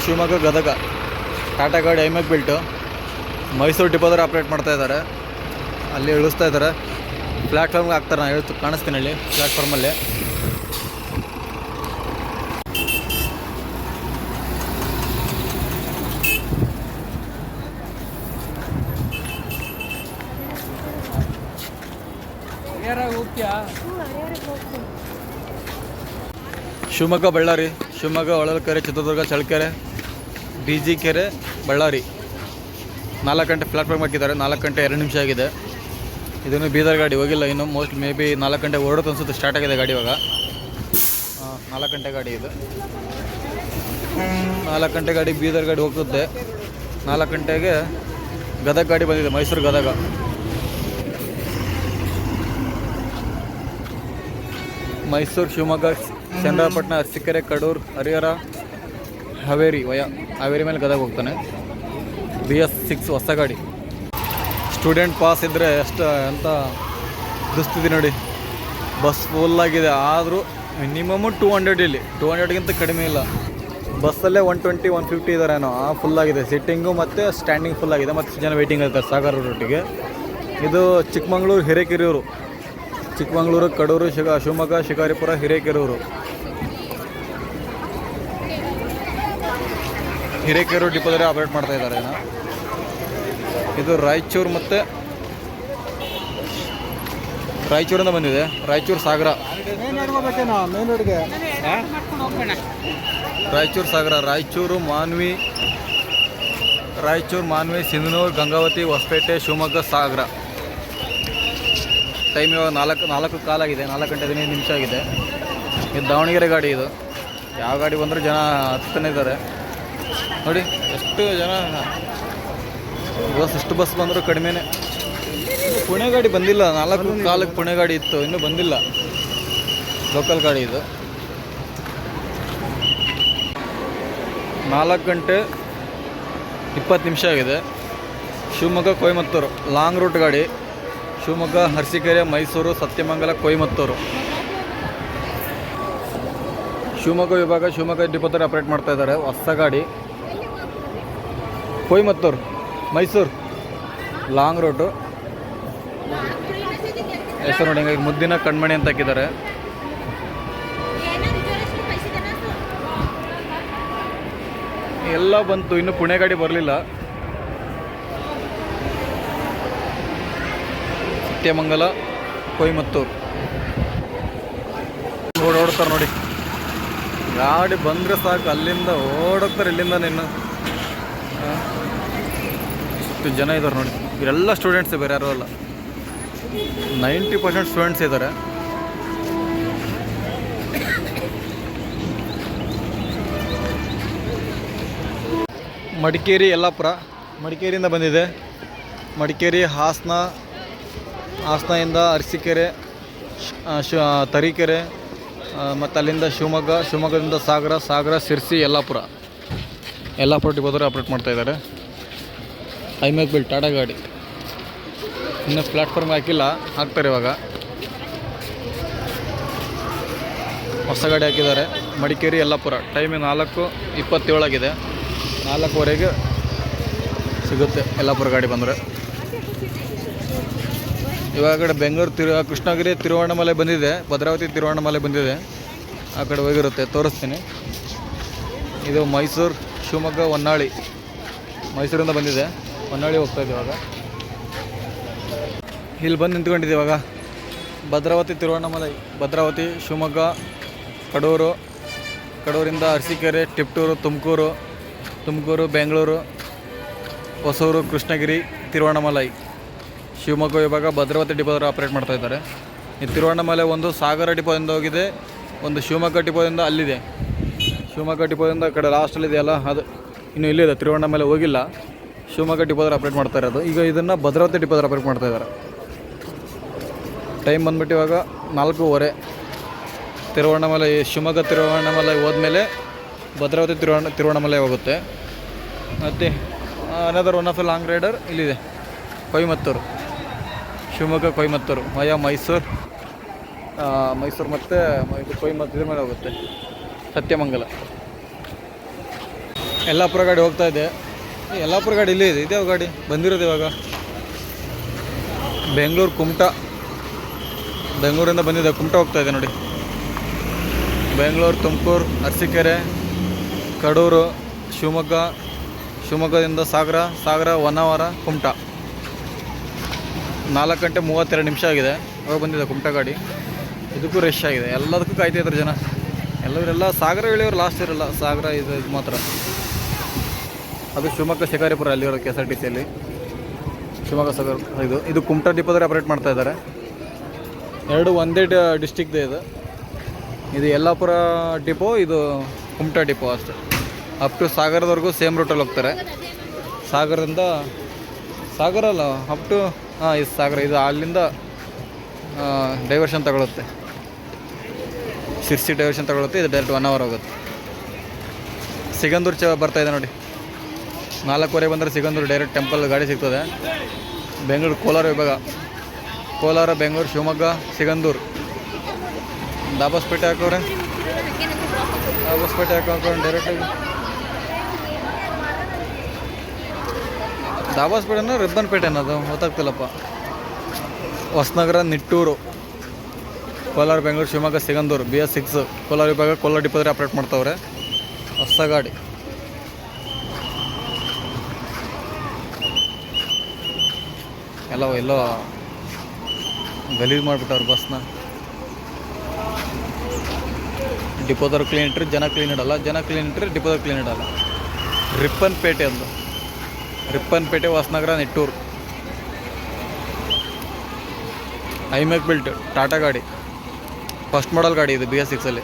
ಶಿವಮೊಗ್ಗ, ಗದಗ. ಟಾಟಾ ಗಾಡಿ ಐಮ್ಯಾಕ್ ಬಿಲ್ಟು, ಮೈಸೂರು ಡಿಪೋದವ್ರು ಆಪ್ರೇಟ್ ಮಾಡ್ತಾ ಇದ್ದಾರೆ. ಅಲ್ಲಿ ಇಳಿಸ್ತಾ ಇದ್ದಾರೆ, ಪ್ಲ್ಯಾಟ್ಫಾರ್ಮ್ಗೆ ಹಾಕ್ತಾರೆ. ನಾನು ಕಾಣಿಸ್ತೀನಿ ಅಲ್ಲಿ ಪ್ಲ್ಯಾಟ್ಫಾರ್ಮಲ್ಲಿ. ಶಿವಮೊಗ್ಗ, ಬಳ್ಳಾರಿ, ಶಿವಮೊಗ್ಗ, ಹೊಳಲ್ಕೆರೆ, ಚಿತ್ರದುರ್ಗ, ಚಳ್ಳಕೆರೆ, DG ಕೆರೆ, ಬಳ್ಳಾರಿ. 4 ಗಂಟೆ ಪ್ಲ್ಯಾಟ್ಫಾರ್ಮ್ ಹಾಕಿದ್ದಾರೆ. 4 ಗಂಟೆ 2 ನಿಮಿಷ ಆಗಿದೆ. ಇದನ್ನು ಬೀದರ್ ಗಾಡಿ ಹೋಗಿಲ್ಲ ಇನ್ನು, ಮೋಸ್ಟ್ ಮೇ ಬಿ 4 ಗಂಟೆ ಹೊರಡುತ್ತೆ ಅನ್ಸುತ್ತೆ. ಸ್ಟಾರ್ಟ್ ಆಗಿದೆ ಗಾಡಿ ಇವಾಗ. 4 ಗಂಟೆ ಗಾಡಿ ಇದು. 4 ಗಂಟೆ ಗಾಡಿ, ಬೀದರ್ ಗಾಡಿ ಹೋಗುತ್ತೆ. 4 ಗಂಟೆಗೆ ಗದಗ ಗಾಡಿ ಬಂದಿದೆ, ಮೈಸೂರು, ಗದಗ. ಮೈಸೂರು, ಶಿವಮೊಗ್ಗ, ಚನ್ನರಾಯಪಟ್ಟಣ, ಅರಸೀಕೆರೆ, ಕಡೂರು, ಹರಿಹರ, ಹಾವೇರಿ ಮೇಲೆ ಗದಗ ಹೋಗ್ತಾನೆ. BS6 ಹೊಸ ಗಾಡಿ. ಸ್ಟೂಡೆಂಟ್ ಪಾಸ್ ಇದ್ದರೆ ಎಷ್ಟು ಅಂತ ದುಸ್ಥಿತಿ ನೋಡಿ. ಬಸ್ ಫುಲ್ಲಾಗಿದೆ, ಆದರೂ ಮಿನಿಮಮ್ 200 ಇಲ್ಲಿ, 200ಗಿಂತ ಕಡಿಮೆ ಇಲ್ಲ. ಬಸ್ಸಲ್ಲೇ 120, 150 ಇದ್ದಾರೇನೋ. ಫುಲ್ಲಾಗಿದೆ, ಸಿಟ್ಟಿಂಗು ಮತ್ತು ಸ್ಟ್ಯಾಂಡಿಂಗ್ ಫುಲ್ಲಾಗಿದೆ. ಮತ್ತು ಜನ ವೆಯ್ಟಿಂಗ್ ಇರ್ತಾರೆ ಸಾಗರ ರೂಟಿಗೆ. ಇದು ಚಿಕ್ಕಮಗಳೂರು, ಹಿರೇಕೆರೂರು, ಚಿಕ್ಕಮಗಳೂರು, ಕಡೂರು, ಶಿವಮೊಗ್ಗ, ಶಿಕಾರಿಪುರ, ಹಿರೇಕೆರೂರು ಡಿಪೋದರೆ ಆಪ್ರೇಟ್ ಮಾಡ್ತಾ ಇದ್ದಾರೆ. ಇದು ರಾಯಚೂರು ಮತ್ತು ರಾಯಚೂರಿಂದ ಬಂದಿದೆ. ರಾಯಚೂರು, ಸಾಗರ, ರಾಯಚೂರು, ಸಾಗರ, ರಾಯಚೂರು, ಮಾನ್ವಿ, ಸಿಂಧನೂರು, ಗಂಗಾವತಿ, ಹೊಸಪೇಟೆ, ಶಿವಮೊಗ್ಗ, ಸಾಗರ. ಟೈಮ್ ಇವಾಗ 4 ಕಾಲಾಗಿದೆ. 4 ಗಂಟೆ 15 ನಿಮಿಷ ಆಗಿದೆ. ಇದು ದಾವಣಗೆರೆ ಗಾಡಿ. ಇದು ಯಾವ ಗಾಡಿ ಬಂದರೂ ಜನ ಹತ್ತನೇ ಇದ್ದಾರೆ ನೋಡಿ. ಎಷ್ಟು ಜನ ಬಸ್ ಇಷ್ಟು ಬಸ್ ಬಂದರೂ ಕಡಿಮೆನೇ. ಪುಣೆ ಗಾಡಿ ಬಂದಿಲ್ಲ, 4 ಕಾಲಕ್ಕೆ ಪುಣೆ ಗಾಡಿ ಇತ್ತು, ಇನ್ನೂ ಬಂದಿಲ್ಲ. ಲೋಕಲ್ ಗಾಡಿ ಇದು. 4 ಗಂಟೆ 20 ನಿಮಿಷ ಆಗಿದೆ. ಶಿವಮೊಗ್ಗ ಕೊಯಮತ್ತೂರು ಲಾಂಗ್ ರೂಟ್ ಗಾಡಿ. ಶಿವಮೊಗ್ಗ, ಅರಸೀಕೆರೆ, ಮೈಸೂರು, ಸತ್ಯಮಂಗಲ, ಕೊಯಮತ್ತೂರು. ಶಿವಮೊಗ್ಗ ವಿಭಾಗ ಶಿವಮೊಗ್ಗ ಡಿಪೋದಲ್ಲಿ ಆಪ್ರೇಟ್ ಮಾಡ್ತಾ ಇದ್ದಾರೆ. ಹೊಸ ಗಾಡಿ. Coimbatore, Mysuru long route. ಹೆಸರು ನೋಡಿ, ಹಿಂಗಾಗಿ ಮುದ್ದಿನ ಕಣ್ಮಣಿ ಅಂತ ಹಾಕಿದ್ದಾರೆ. ಎಲ್ಲ ಬಂತು, ಇನ್ನು ಪುಣೆ ಗಾಡಿ ಬರಲಿಲ್ಲ. ಸತ್ಯಮಂಗಲ, ಕೊಯಮತ್ತೂರು ಓಡಾಡ್ತಾರೆ ನೋಡಿ. ಗಾಡಿ ಬಂದರೆ ಸಾಕು, ಅಲ್ಲಿಂದ ಓಡೋಗ್ತಾರೆ, ಇಲ್ಲಿಂದ ನಿನ್ನ ಇಷ್ಟು ಜನ ಇದ್ದಾರೆ ನೋಡಿ. ಇವರೆಲ್ಲ ಸ್ಟೂಡೆಂಟ್ಸೇ, ಬೇರೆ ಯಾರೂ ಅಲ್ಲ. 90% ಸ್ಟೂಡೆಂಟ್ಸ್ ಇದ್ದಾರೆ. ಮಡಿಕೇರಿ, ಯಲ್ಲಾಪುರ. ಮಡಿಕೇರಿಯಿಂದ ಬಂದಿದೆ. ಮಡಿಕೇರಿ, ಹಾಸನದಿಂದ ಅರಸೀಕೆರೆ, ತರೀಕೆರೆ, ಮತ್ತು ಅಲ್ಲಿಂದ ಶಿವಮೊಗ್ಗದಿಂದ ಸಾಗರ, ಶಿರ್ಸಿ, ಯಲ್ಲಾಪುರ ಡಿಪೋದವರು ಆಪ್ರೇಟ್ ಮಾಡ್ತಾಯಿದ್ದಾರೆ. ಐಮ್ಯಾಕ್ ಬಿಲ್ ಟಾಟಾ ಗಾಡಿ. ಇನ್ನೂ ಪ್ಲ್ಯಾಟ್ಫಾರ್ಮ್ ಹಾಕಿಲ್ಲ, ಹಾಕ್ತಾರೆ ಇವಾಗ. ಹೊಸ ಗಾಡಿ ಹಾಕಿದ್ದಾರೆ. ಮಡಿಕೇರಿ, ಯಲ್ಲಾಪುರ. ಟೈಮ್ 4:27 ಆಗಿದೆ. 4:00ವರೆಗೆ ಸಿಗುತ್ತೆ ಯಲ್ಲಾಪುರ ಗಾಡಿ ಬಂದರೆ. ಇವಾಗ ಕಡೆ ಬೆಂಗಳೂರು, ಕೃಷ್ಣಗಿರಿ, ತಿರುವಣ್ಣಾಮಲೈ ಬಂದಿದೆ. ಭದ್ರಾವತಿ, ತಿರುವಣ್ಣಾಮಲೈ ಬಂದಿದೆ. ಆ ಕಡೆ ಹೋಗಿರುತ್ತೆ, ತೋರಿಸ್ತೀನಿ. ಇದು ಮೈಸೂರು, ಶಿವಮೊಗ್ಗ, ಹೊನ್ನಾಳಿ. ಮೈಸೂರಿಂದ ಬಂದಿದೆ, ಹೊನ್ನಾಳಿ ಹೋಗ್ತಾಯಿದೆ ಇವಾಗ. ಇಲ್ಲಿ ಬಂದು ನಿಂತ್ಕೊಂಡಿದೆ ಇವಾಗ. ಭದ್ರಾವತಿ, ತಿರುವಣ್ಣಾಮಲೈ, ಭದ್ರಾವತಿ, ಶಿವಮೊಗ್ಗ, ಕಡೂರಿಂದ ಅರಸೀಕೆರೆ, ಟಿಪ್ಟೂರು, ತುಮಕೂರು, ಬೆಂಗಳೂರು, ಹೊಸೂರು, ಕೃಷ್ಣಗಿರಿ, ತಿರುವಣ್ಣಾಮಲೈ. ಶಿವಮೊಗ್ಗ ವಿಭಾಗ ಭದ್ರಾವತಿ ಡಿಪೋದವರು ಆಪ್ರೇಟ್ ಮಾಡ್ತಾಯಿದ್ದಾರೆ. ಈ ತಿರುವಣ್ಣಾಮಲೈ ಒಂದು ಸಾಗರ ಡಿಪೋದಿಂದ ಹೋಗಿದೆ, ಒಂದು ಶಿವಮೊಗ್ಗ ಡಿಪೋದಿಂದ ಅಲ್ಲಿದೆ. ಶಿವಮೊಗ್ಗ ಡಿಪೋದಿಂದ ಕಡೆ ಲಾಸ್ಟಲ್ಲಿದೆಯಲ್ಲ, ಅದು ಇನ್ನೂ ಇಲ್ಲಿದೆ. ತಿರುವಣ್ಣಾಮಲೈ ಹೋಗಿಲ್ಲ, ಶಿವಮೊಗ್ಗ ಡಿಪೋದವರು ಆಪ್ರೇಟ್ ಮಾಡ್ತಾ ಇರೋದು. ಈಗ ಇದನ್ನು ಭದ್ರಾವತಿ ಡಿಪೋದವರು ಆಪ್ರೇಟ್ ಮಾಡ್ತಾಯಿದ್ದಾರೆ. ಟೈಮ್ ಬಂದುಬಿಟ್ಟು ಇವಾಗ 4:15. ತಿರುವಣ್ಣಾಮಲೈ, ಶಿವಮೊಗ್ಗ ತಿರುವಣ್ಣಾಮಲೈ ಹೋದ್ಮೇಲೆ ಭದ್ರಾವತಿ ತಿರುವಣ್ಣಾಮಲೈ ಹೋಗುತ್ತೆ. ಮತ್ತು another one of a long rider ಇಲ್ಲಿದೆ, ಕೊಯಮತ್ತೂರು. ಶಿವಮೊಗ್ಗ, ಕೊಯಮತ್ತೂರು ಮಯ ಮೈಸೂರು ಮತ್ತು ಇದು ಕೊಯಮತ್ತೂರು ಮೇಲೆ ಹೋಗುತ್ತೆ. ಸತ್ಯಮಂಗಲ. ಯಲ್ಲಾಪುರ ಗಾಡಿ ಹೋಗ್ತಾ ಇದೆ. ಯಲ್ಲಾಪುರ ಗಾಡಿ ಇಲ್ಲೇ ಇದೆ. ಇದ್ಯಾವ ಗಾಡಿ ಬಂದಿರೋದು ಇವಾಗ? ಬೆಂಗಳೂರಿಂದ ಬಂದಿದೆ. ಕುಮಟಾ ಹೋಗ್ತಾ ಇದೆ ನೋಡಿ. ಬೆಂಗಳೂರು, ತುಮಕೂರು, ಅರಸೀಕೆರೆ, ಕಡೂರು, ಶಿವಮೊಗ್ಗದಿಂದ ಸಾಗರ, ಹೊನ್ನಾವರ, ಕುಮಟಾ. 4 ಗಂಟೆ 32 ನಿಮಿಷ ಆಗಿದೆ. ಅವಾಗ ಬಂದಿದೆ ಕುಮಟಾ ಗಾಡಿ. ಇದಕ್ಕೂ ರಶ್ ಆಗಿದೆ, ಎಲ್ಲದಕ್ಕೂ ಕಾಯ್ತಾಯಿದ್ರು ಜನ. ಎಲ್ಲವರೆಲ್ಲ ಸಾಗರ ಇಳಿಯೋರು ಲಾಸ್ಟ್ ಇರಲ್ಲ. ಸಾಗರ ಇದು ಮಾತ್ರ. ಅದು ಶಿವಮೊಗ್ಗ, ಶಿಕಾರಿಪುರ ಅಲ್ಲಿರೋ KSRTCಯಲ್ಲಿ. ಶಿವಮೊಗ್ಗ, ಸಾಗರ. ಇದು ಕುಮಟಾ ಡಿಪೋದಲ್ಲಿ ಆಪ್ರೇಟ್ ಮಾಡ್ತಾಯಿದ್ದಾರೆ. 2 ಒಂದೇ ಡಿಸ್ಟಿಕ್ದೇ ಇದು. ಇದು ಯಲ್ಲಾಪುರ ಡಿಪೋ, ಇದು ಕುಮಟಾ ಡಿಪೋ ಅಷ್ಟೇ. ಅಪ್ ಟು ಸಾಗರದವರೆಗೂ ಸೇಮ್ ರೂಟಲ್ಲಿ ಹೋಗ್ತಾರೆ. ಸಾಗರ ಅಲ್ಲ, ಅಪ್ ಟು ಇದು ಸಾಗರ. ಇದು ಅಲ್ಲಿಂದ ಡೈವರ್ಷನ್ ತಗೊಳುತ್ತೆ, ಶಿರ್ಸಿ ಡೈವರ್ಷನ್ ತಗೊಳುತ್ತೆ. ಇದು ಡೈರೆಕ್ಟ್ 1 ಅವರ್ ಹೋಗುತ್ತೆ. ಸಿಗಂದೂರು ಬರ್ತಾಯಿದೆ ನೋಡಿ. 4:15 ಬಂದರೆ ಸಿಗಂದೂರು ಡೈರೆಕ್ಟ್ ಟೆಂಪಲ್ ಗಾಡಿ ಸಿಗ್ತದೆ. ಬೆಂಗಳೂರು, ಕೋಲಾರ ವಿಭಾಗ. ಕೋಲಾರ, ಬೆಂಗಳೂರು, ಶಿವಮೊಗ್ಗ, ಸಿಗಂದೂರು. ದಾಬಸ್ಪೇಟೆ ಹಾಕೋರೆ ಡೈರೆಕ್ಟಾಗಿ. ದಾಬಸ್ಪೇಟೆನ ರಿಬ್ಬನ್ಪೇಟೆ ಅನ್ನೋದು ಗೊತ್ತಾಗ್ತಿಲ್ಲಪ್ಪ. ಹೊಸನಗರ, ನಿಟ್ಟೂರು. ಕೋಲಾರ, ಬೆಂಗಳೂರು, ಶಿವಮೊಗ್ಗ, ಸಿಗಂದೂರು. BS6 ಕೋಲಾರ ವಿಭಾಗ, ಕೋಲಾರ ಡಿಪೋದಲ್ಲಿ ಆಪ್ರೇಟ್ ಮಾಡ್ತಾವ್ರೆ. ಹೊಸ ಗಾಡಿ. ಎಲ್ಲೋ ಗಲೀಜು ಮಾಡಿಬಿಟ್ಟವ್ರು ಬಸ್ನ. ಡಿಪೋದವ್ರು ಕ್ಲೀನ್ ಇಟ್ಟರೆ ಜನ ಕ್ಲೀನ್ ಇಡಲ್ಲ, ಜನ ಕ್ಲೀನ್ ಇಟ್ಟರೆ ಡಿಪೋದವ್ರು ಕ್ಲೀನ್ ಇಡಲ್ಲ. ರಿಪ್ಪನ್ಪೇಟೆ, ಹೊಸನಗರ, ನಿಟ್ಟೂರು. ಐಮ್ಯಾಕ್ ಬಿಲ್ಟ್ ಟಾಟಾ ಗಾಡಿ, ಫಸ್ಟ್ ಮಾಡಲ್ ಗಾಡಿ ಇದು BS6ಅಲ್ಲಿ.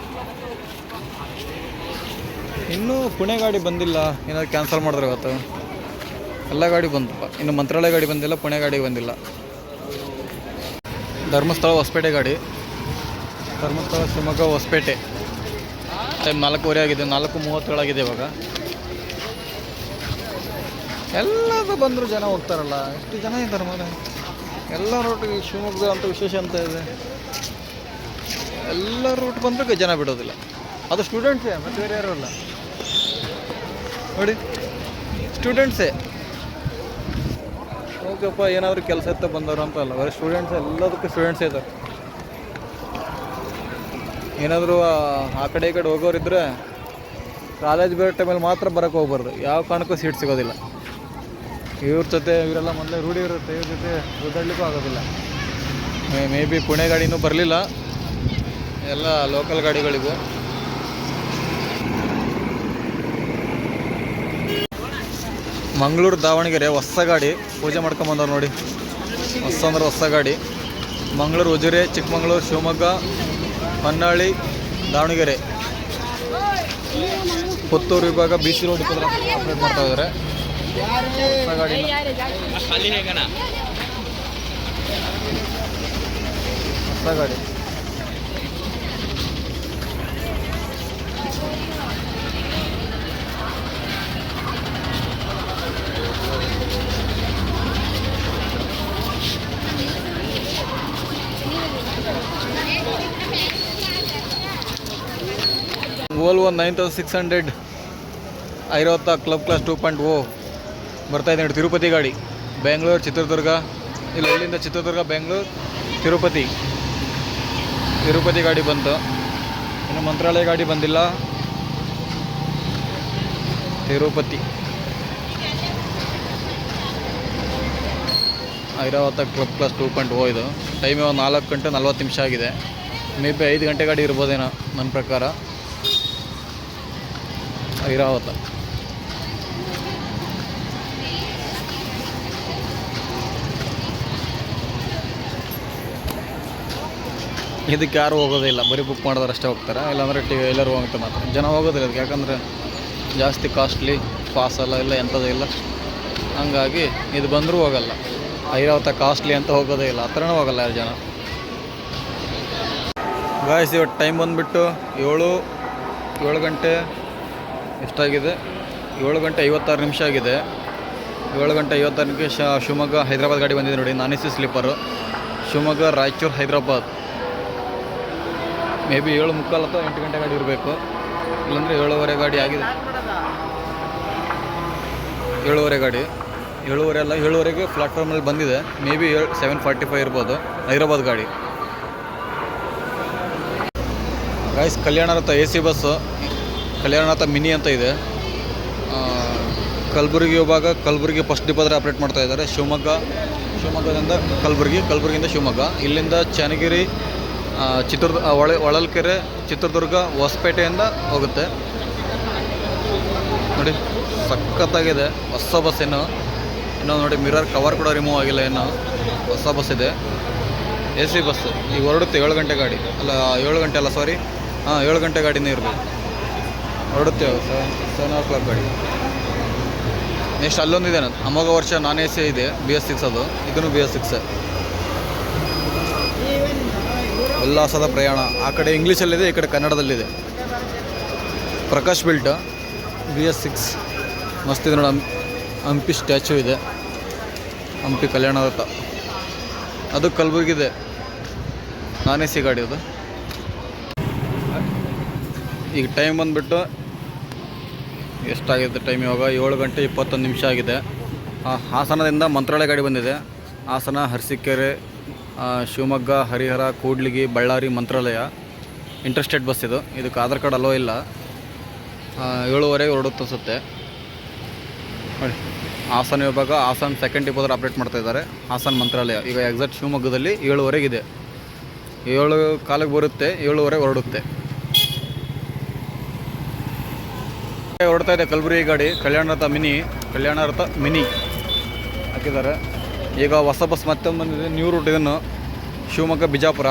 ಇನ್ನೂ ಪುಣೆ ಗಾಡಿ ಬಂದಿಲ್ಲ, ಏನಾದ್ರು ಕ್ಯಾನ್ಸಲ್ ಮಾಡಿದ್ರೆ ಇವತ್ತು. ಎಲ್ಲ ಗಾಡಿ ಬಂತಪ್ಪ. ಇನ್ನು ಮಂತ್ರಾಲಯ ಗಾಡಿ ಬಂದಿಲ್ಲ, ಪುಣೆ ಗಾಡಿ ಬಂದಿಲ್ಲ. ಧರ್ಮಸ್ಥಳ ಹೊಸಪೇಟೆ ಗಾಡಿ, ಧರ್ಮಸ್ಥಳ ಶಿವಮೊಗ್ಗ ಹೊಸಪೇಟೆ. ಟೈಮ್ 4:30 ಆಗಿದೆ, 4:37 ಆಗಿದೆ ಇವಾಗ. ಎಲ್ಲದು ಬಂದರೂ ಜನ ಹೋಗ್ತಾರಲ್ಲ, ಎಷ್ಟು ಜನ ಇದ್ದಾರೆ ಮನೆ. ಎಲ್ಲ ರೂಟಿಗೆ ಶಿವಮೊಗ್ಗ ಅಂತ ವಿಶೇಷ ಅಂತ ಇದೆ. ಎಲ್ಲ ರೂಟ್ ಬಂದರೂ ಜನ ಬಿಡೋದಿಲ್ಲ. ಅದು ಸ್ಟೂಡೆಂಟ್ಸೇ, ಮತ್ತು ಬೇರೆ ಯಾರೂ ಅಲ್ಲ ನೋಡಿ, ಸ್ಟೂಡೆಂಟ್ಸೇ. ಓಕೆಪ್ಪ, ಏನಾದರೂ ಕೆಲಸ ಇತ್ತ ಬಂದವರು ಅಂತ ಅಲ್ಲ, ಬರೀ ಸ್ಟೂಡೆಂಟ್ಸ್, ಎಲ್ಲದಕ್ಕೂ ಸ್ಟೂಡೆಂಟ್ಸೇ ಇದ್ದಾರೆ. ಏನಾದರೂ ಆ ಕಡೆ ಈ ಕಡೆ ಹೋಗೋರಿದ್ರೆ ಕಾಲೇಜ್ ಬೇರೆ ಟೈಮಲ್ಲಿ ಮಾತ್ರ ಬರೋಕ್ಕೆ ಹೋಗ್ಬಾರ್ದು, ಯಾವ ಕಾರಣಕ್ಕೂ ಸೀಟ್ ಸಿಗೋದಿಲ್ಲ. ಇವ್ರ ಜೊತೆ ಇವರೆಲ್ಲ ಮೊದಲೇ ರೂಢಿ ಇರುತ್ತೆ, ಇವ್ರ ಜೊತೆ ಓದಾಡಲಿಕ್ಕೂ ಆಗೋದಿಲ್ಲ. ಮೇ ಬಿ ಪುಣೆ ಗಾಡಿನೂ ಬರಲಿಲ್ಲ, ಎಲ್ಲ ಲೋಕಲ್ ಗಾಡಿಗಳಿಗೂ. ಮಂಗಳೂರು ದಾವಣಗೆರೆ ಹೊಸ ಗಾಡಿ ಪೂಜೆ ಮಾಡ್ಕೊಂಬಂದವ್ರು ನೋಡಿ. ಹೊಸ ಅಂದ್ರೆ ಹೊಸ ಗಾಡಿ. ಮಂಗಳೂರು, ಉಜಿರೆ, ಚಿಕ್ಕಮಗಳೂರು, ಶಿವಮೊಗ್ಗ, ಹೊನ್ನಾಳಿ, ದಾವಣಗೆರೆ, ಪುತ್ತೂರು ವಿಭಾಗ BC ರೋಡ್ ಆಪ್ರೇಟ್ ಮಾಡ್ತಾ ಇದ್ದಾರೆ. ಹೊಸ ಗಾಡಿ, ಹೊಸ ಗಾಡಿ. Volvo 9600 ಐರಾವತ ಕ್ಲಬ್ ಕ್ಲಾಸ್ 2.0 ಬರ್ತಾ ಇದೆ ನೋಡಿ. ತಿರುಪತಿ ಗಾಡಿ, ಬೆಂಗಳೂರು, ಚಿತ್ರದುರ್ಗ, ಇಲ್ಲ ಇಲ್ಲಿಂದ ಚಿತ್ರದುರ್ಗ, ಬೆಂಗಳೂರು, ತಿರುಪತಿ ಗಾಡಿ ಬಂತು. ಇನ್ನು ಮಂತ್ರಾಲಯ ಗಾಡಿ ಬಂದಿಲ್ಲ. ತಿರುಪತಿ ಐರಾವತ ಕ್ಲಬ್ ಕ್ಲಾಸ್ 2.0 ಇದು. ಟೈಮ್ 4:40 ಆಗಿದೆ. ಮೇ ಬಿ 5 ಗಂಟೆ ಗಾಡಿ ಇರ್ಬೋದೇನೋ ನನ್ನ ಪ್ರಕಾರ. ಐರಾವತ ಇದಕ್ಕೆ ಯಾರು ಹೋಗೋದಿಲ್ಲ, ಬರೀ ಬುಕ್ ಮಾಡಿದ್ರೆ ಅಷ್ಟೇ ಹೋಗ್ತಾರೆ, ಇಲ್ಲಾಂದರೆ ಎಲ್ಲರೂ ಹೋಗ್ತಾರೆ ಮಾತ್ರ. ಜನ ಹೋಗೋದಿಲ್ಲ ಅದಕ್ಕೆ, ಯಾಕಂದರೆ ಜಾಸ್ತಿ ಕಾಸ್ಟ್ಲಿ, ಪಾಸ್ ಎಲ್ಲ ಎಂಥದ್ದು ಇಲ್ಲ. ಹಂಗಾಗಿ ಇದು ಬಂದರೂ ಹೋಗಲ್ಲ. ಐರಾವತ ಕಾಸ್ಟ್ಲಿ ಅಂತ ಹೋಗೋದೇ ಇಲ್ಲ, ಆ ಥರನೂ ಹೋಗಲ್ಲ ಯಾರು ಜನ. ಗಾಯ್ಸ್, ಇವತ್ತು ಟೈಮ್ ಬಂದುಬಿಟ್ಟು 7 ಗಂಟೆ ಎಷ್ಟಾಗಿದೆ, 7:56 ಆಗಿದೆ. 7:56 ಶಿವಮೊಗ್ಗ ಹೈದರಾಬಾದ್ ಗಾಡಿ ಬಂದಿದೆ ನೋಡಿ. ನಾನ್ AC sleeper, Shivamogga, Raichur, Hyderabad. May be 7:45 ಅಥವಾ 8 ಗಂಟೆ ಗಾಡಿ ಇರಬೇಕು, ಇಲ್ಲಾಂದರೆ 7:15 ಗಾಡಿ ಆಗಿದೆ. 7:15 ಗಾಡಿ, 7:15 ಅಲ್ಲ, 7:15ಗೆ ಪ್ಲಾಟ್ಫಾರ್ಮಲ್ಲಿ ಬಂದಿದೆ. ಮೇ ಬಿ 7:45 ಇರ್ಬೋದು ಹೈದರಾಬಾದ್ ಗಾಡಿ. ಗಾಯ್ಸ್, ಕಲ್ಯಾಣರಥ AC ಬಸ್ಸು, ಕಲ್ಯಾಣರಥ ಮಿನಿ ಅಂತ ಇದೆ. ಕಲಬುರಗಿ ವಿಭಾಗ, ಕಲಬುರಗಿ ಫಸ್ಟ್ ಡಿಪೋದಲ್ಲಿ ಆಪ್ರೇಟ್ ಮಾಡ್ತಾ ಇದ್ದಾರೆ. ಶಿವಮೊಗ್ಗದಿಂದ ಕಲಬುರಗಿಯಿಂದ ಶಿವಮೊಗ್ಗ, ಇಲ್ಲಿಂದ ಚನ್ನಗಿರಿ, ಹೊಳಲ್ಕೆರೆ, ಚಿತ್ರದುರ್ಗ, ಹೊಸಪೇಟೆಯಿಂದ ಹೋಗುತ್ತೆ ನೋಡಿ. ಸಖತ್ತಾಗಿದೆ ಹೊಸ ಬಸ್. ಇನ್ನೂ ನೋಡಿ, ಮಿರರ್ ಕವರ್ ಕೂಡ ರಿಮೂವ್ ಆಗಿಲ್ಲ, ಏನು ಹೊಸ ಬಸ್ ಇದೆ. AC ಬಸ್ಸು ಈಗ ಹೊರಡುತ್ತೆ. 7 ಗಂಟೆ ಗಾಡಿ ಅಲ್ಲ, 7 ಗಂಟೆ ಅಲ್ಲ, ಸಾರಿ, 7 ಗಂಟೆ ಗಾಡಿನೇ ಇರಬೇಕು, ಹೊರಡುತ್ತೆ. 7 o'clock ಗಾಡಿ. ನೆಕ್ಸ್ಟ್ ಅಲ್ಲೊಂದಿದೆ, ಅಮೋಘ ವರ್ಷ ನಾನ್ AC ಇದೆ, BS6 ಅದು, ಇದನ್ನು BS6. ಉಲ್ಲಾಸದ ಪ್ರಯಾಣ. ಆ ಕಡೆ ಇಂಗ್ಲೀಷಲ್ಲಿದೆ, ಈ ಕಡೆ ಕನ್ನಡದಲ್ಲಿದೆ. ಪ್ರಕಾಶ್ ಬಿಲ್ಟ್ BS6 ಮಸ್ತಿದೆ ನೋಡಿ. ಹಂಪಿ ಸ್ಟ್ಯಾಚ್ಯೂ ಇದೆ, ಹಂಪಿ ಕಲ್ಯಾಣರಥ. ಅದು ಕಲಬುರಗಿದೆ, ನಾನ್ AC ಗಾಡಿ ಅದು. ಈಗ ಟೈಮ್ ಬಂದುಬಿಟ್ಟು ಎಷ್ಟಾಗಿದೆ ಟೈಮ್ ಇವಾಗ, 7:21 ಆಗಿದೆ. ಹಾಸನದಿಂದ ಮಂತ್ರಾಲಯ ಗಾಡಿ ಬಂದಿದೆ. ಹಾಸನ, ಅರಸೀಕೆರೆ, ಶಿವಮೊಗ್ಗ, ಹರಿಹರ, ಕೂಡ್ಲಿಗಿ, ಬಳ್ಳಾರಿ, ಮಂತ್ರಾಲಯ. ಇಂಟರ್ಸ್ಟೇಟ್ ಬಸ್ ಇದು. ಇದಕ್ಕೆ ಆಧಾರ್ ಕಾರ್ಡ್ ಅಲೋ ಇಲ್ಲ. 7:15 ಹೊರಡುತ್ತೆ ಅನಿಸುತ್ತೆ ನೋಡಿ. ಹಾಸನ ವಿಭಾಗ, ಹಾಸನ ಸೆಕೆಂಡ್ ಡಿಪೋದಲ್ಲಿ ಆಪ್ರೇಟ್ ಮಾಡ್ತಾಯಿದ್ದಾರೆ. ಹಾಸನ ಮಂತ್ರಾಲಯ ಈಗ ಎಕ್ಸಾಕ್ಟ್ ಶಿವಮೊಗ್ಗದಲ್ಲಿ 7:15 ಇದೆ. 7:15 ಬರುತ್ತೆ, 7:15 ಹೊರಡುತ್ತೆ. ಹೊರಡ್ತಾ ಇದೆ ಕಲಬುರಗಿ ಗಾಡಿ, ಕಲ್ಯಾಣರಥ ಮಿನಿ ಹಾಕಿದ್ದಾರೆ. ಈಗ ಹೊಸ ಬಸ್ ಮತ್ತೊಂದು ಬಂದಿದೆ, ನ್ಯೂ ರೂಟ್. ಇದನ್ನು ಶಿವಮೊಗ್ಗ, ಬಿಜಾಪುರ,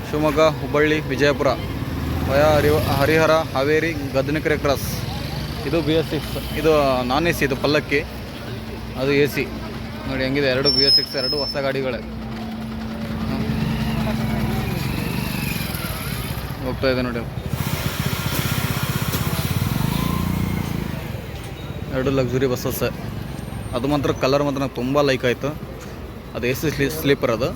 ಶಿವಮೊಗ್ಗ, ಹುಬ್ಬಳ್ಳಿ, ವಿಜಯಪುರ, ಹರಿಹರ, ಹಾವೇರಿ, ಗದನಕೆರೆ ಕ್ರಾಸ್. ಇದು BS6, ಇದು ನಾನ್ AC, ಇದು ಪಲ್ಲಕ್ಕಿ. ಅದು ಎ ಸಿ ನೋಡಿ ಹೆಂಗಿದೆ. 2 BS6 2 ಹೊಸ ಗಾಡಿಗಳೇ ಹೋಗ್ತಾ ಇದೆ ನೋಡಿ. 2 ಲಕ್ಸುರಿ ಬಸ್ಸಸ್. ಅದು ಮಾತ್ರ ಕಲರ್ ಮಾತ್ರ ನಂಗೆ ತುಂಬ ಲೈಕ್ ಆಯಿತು. ಅದು AC ಸ್ಲೀಪರ್ ಅದು.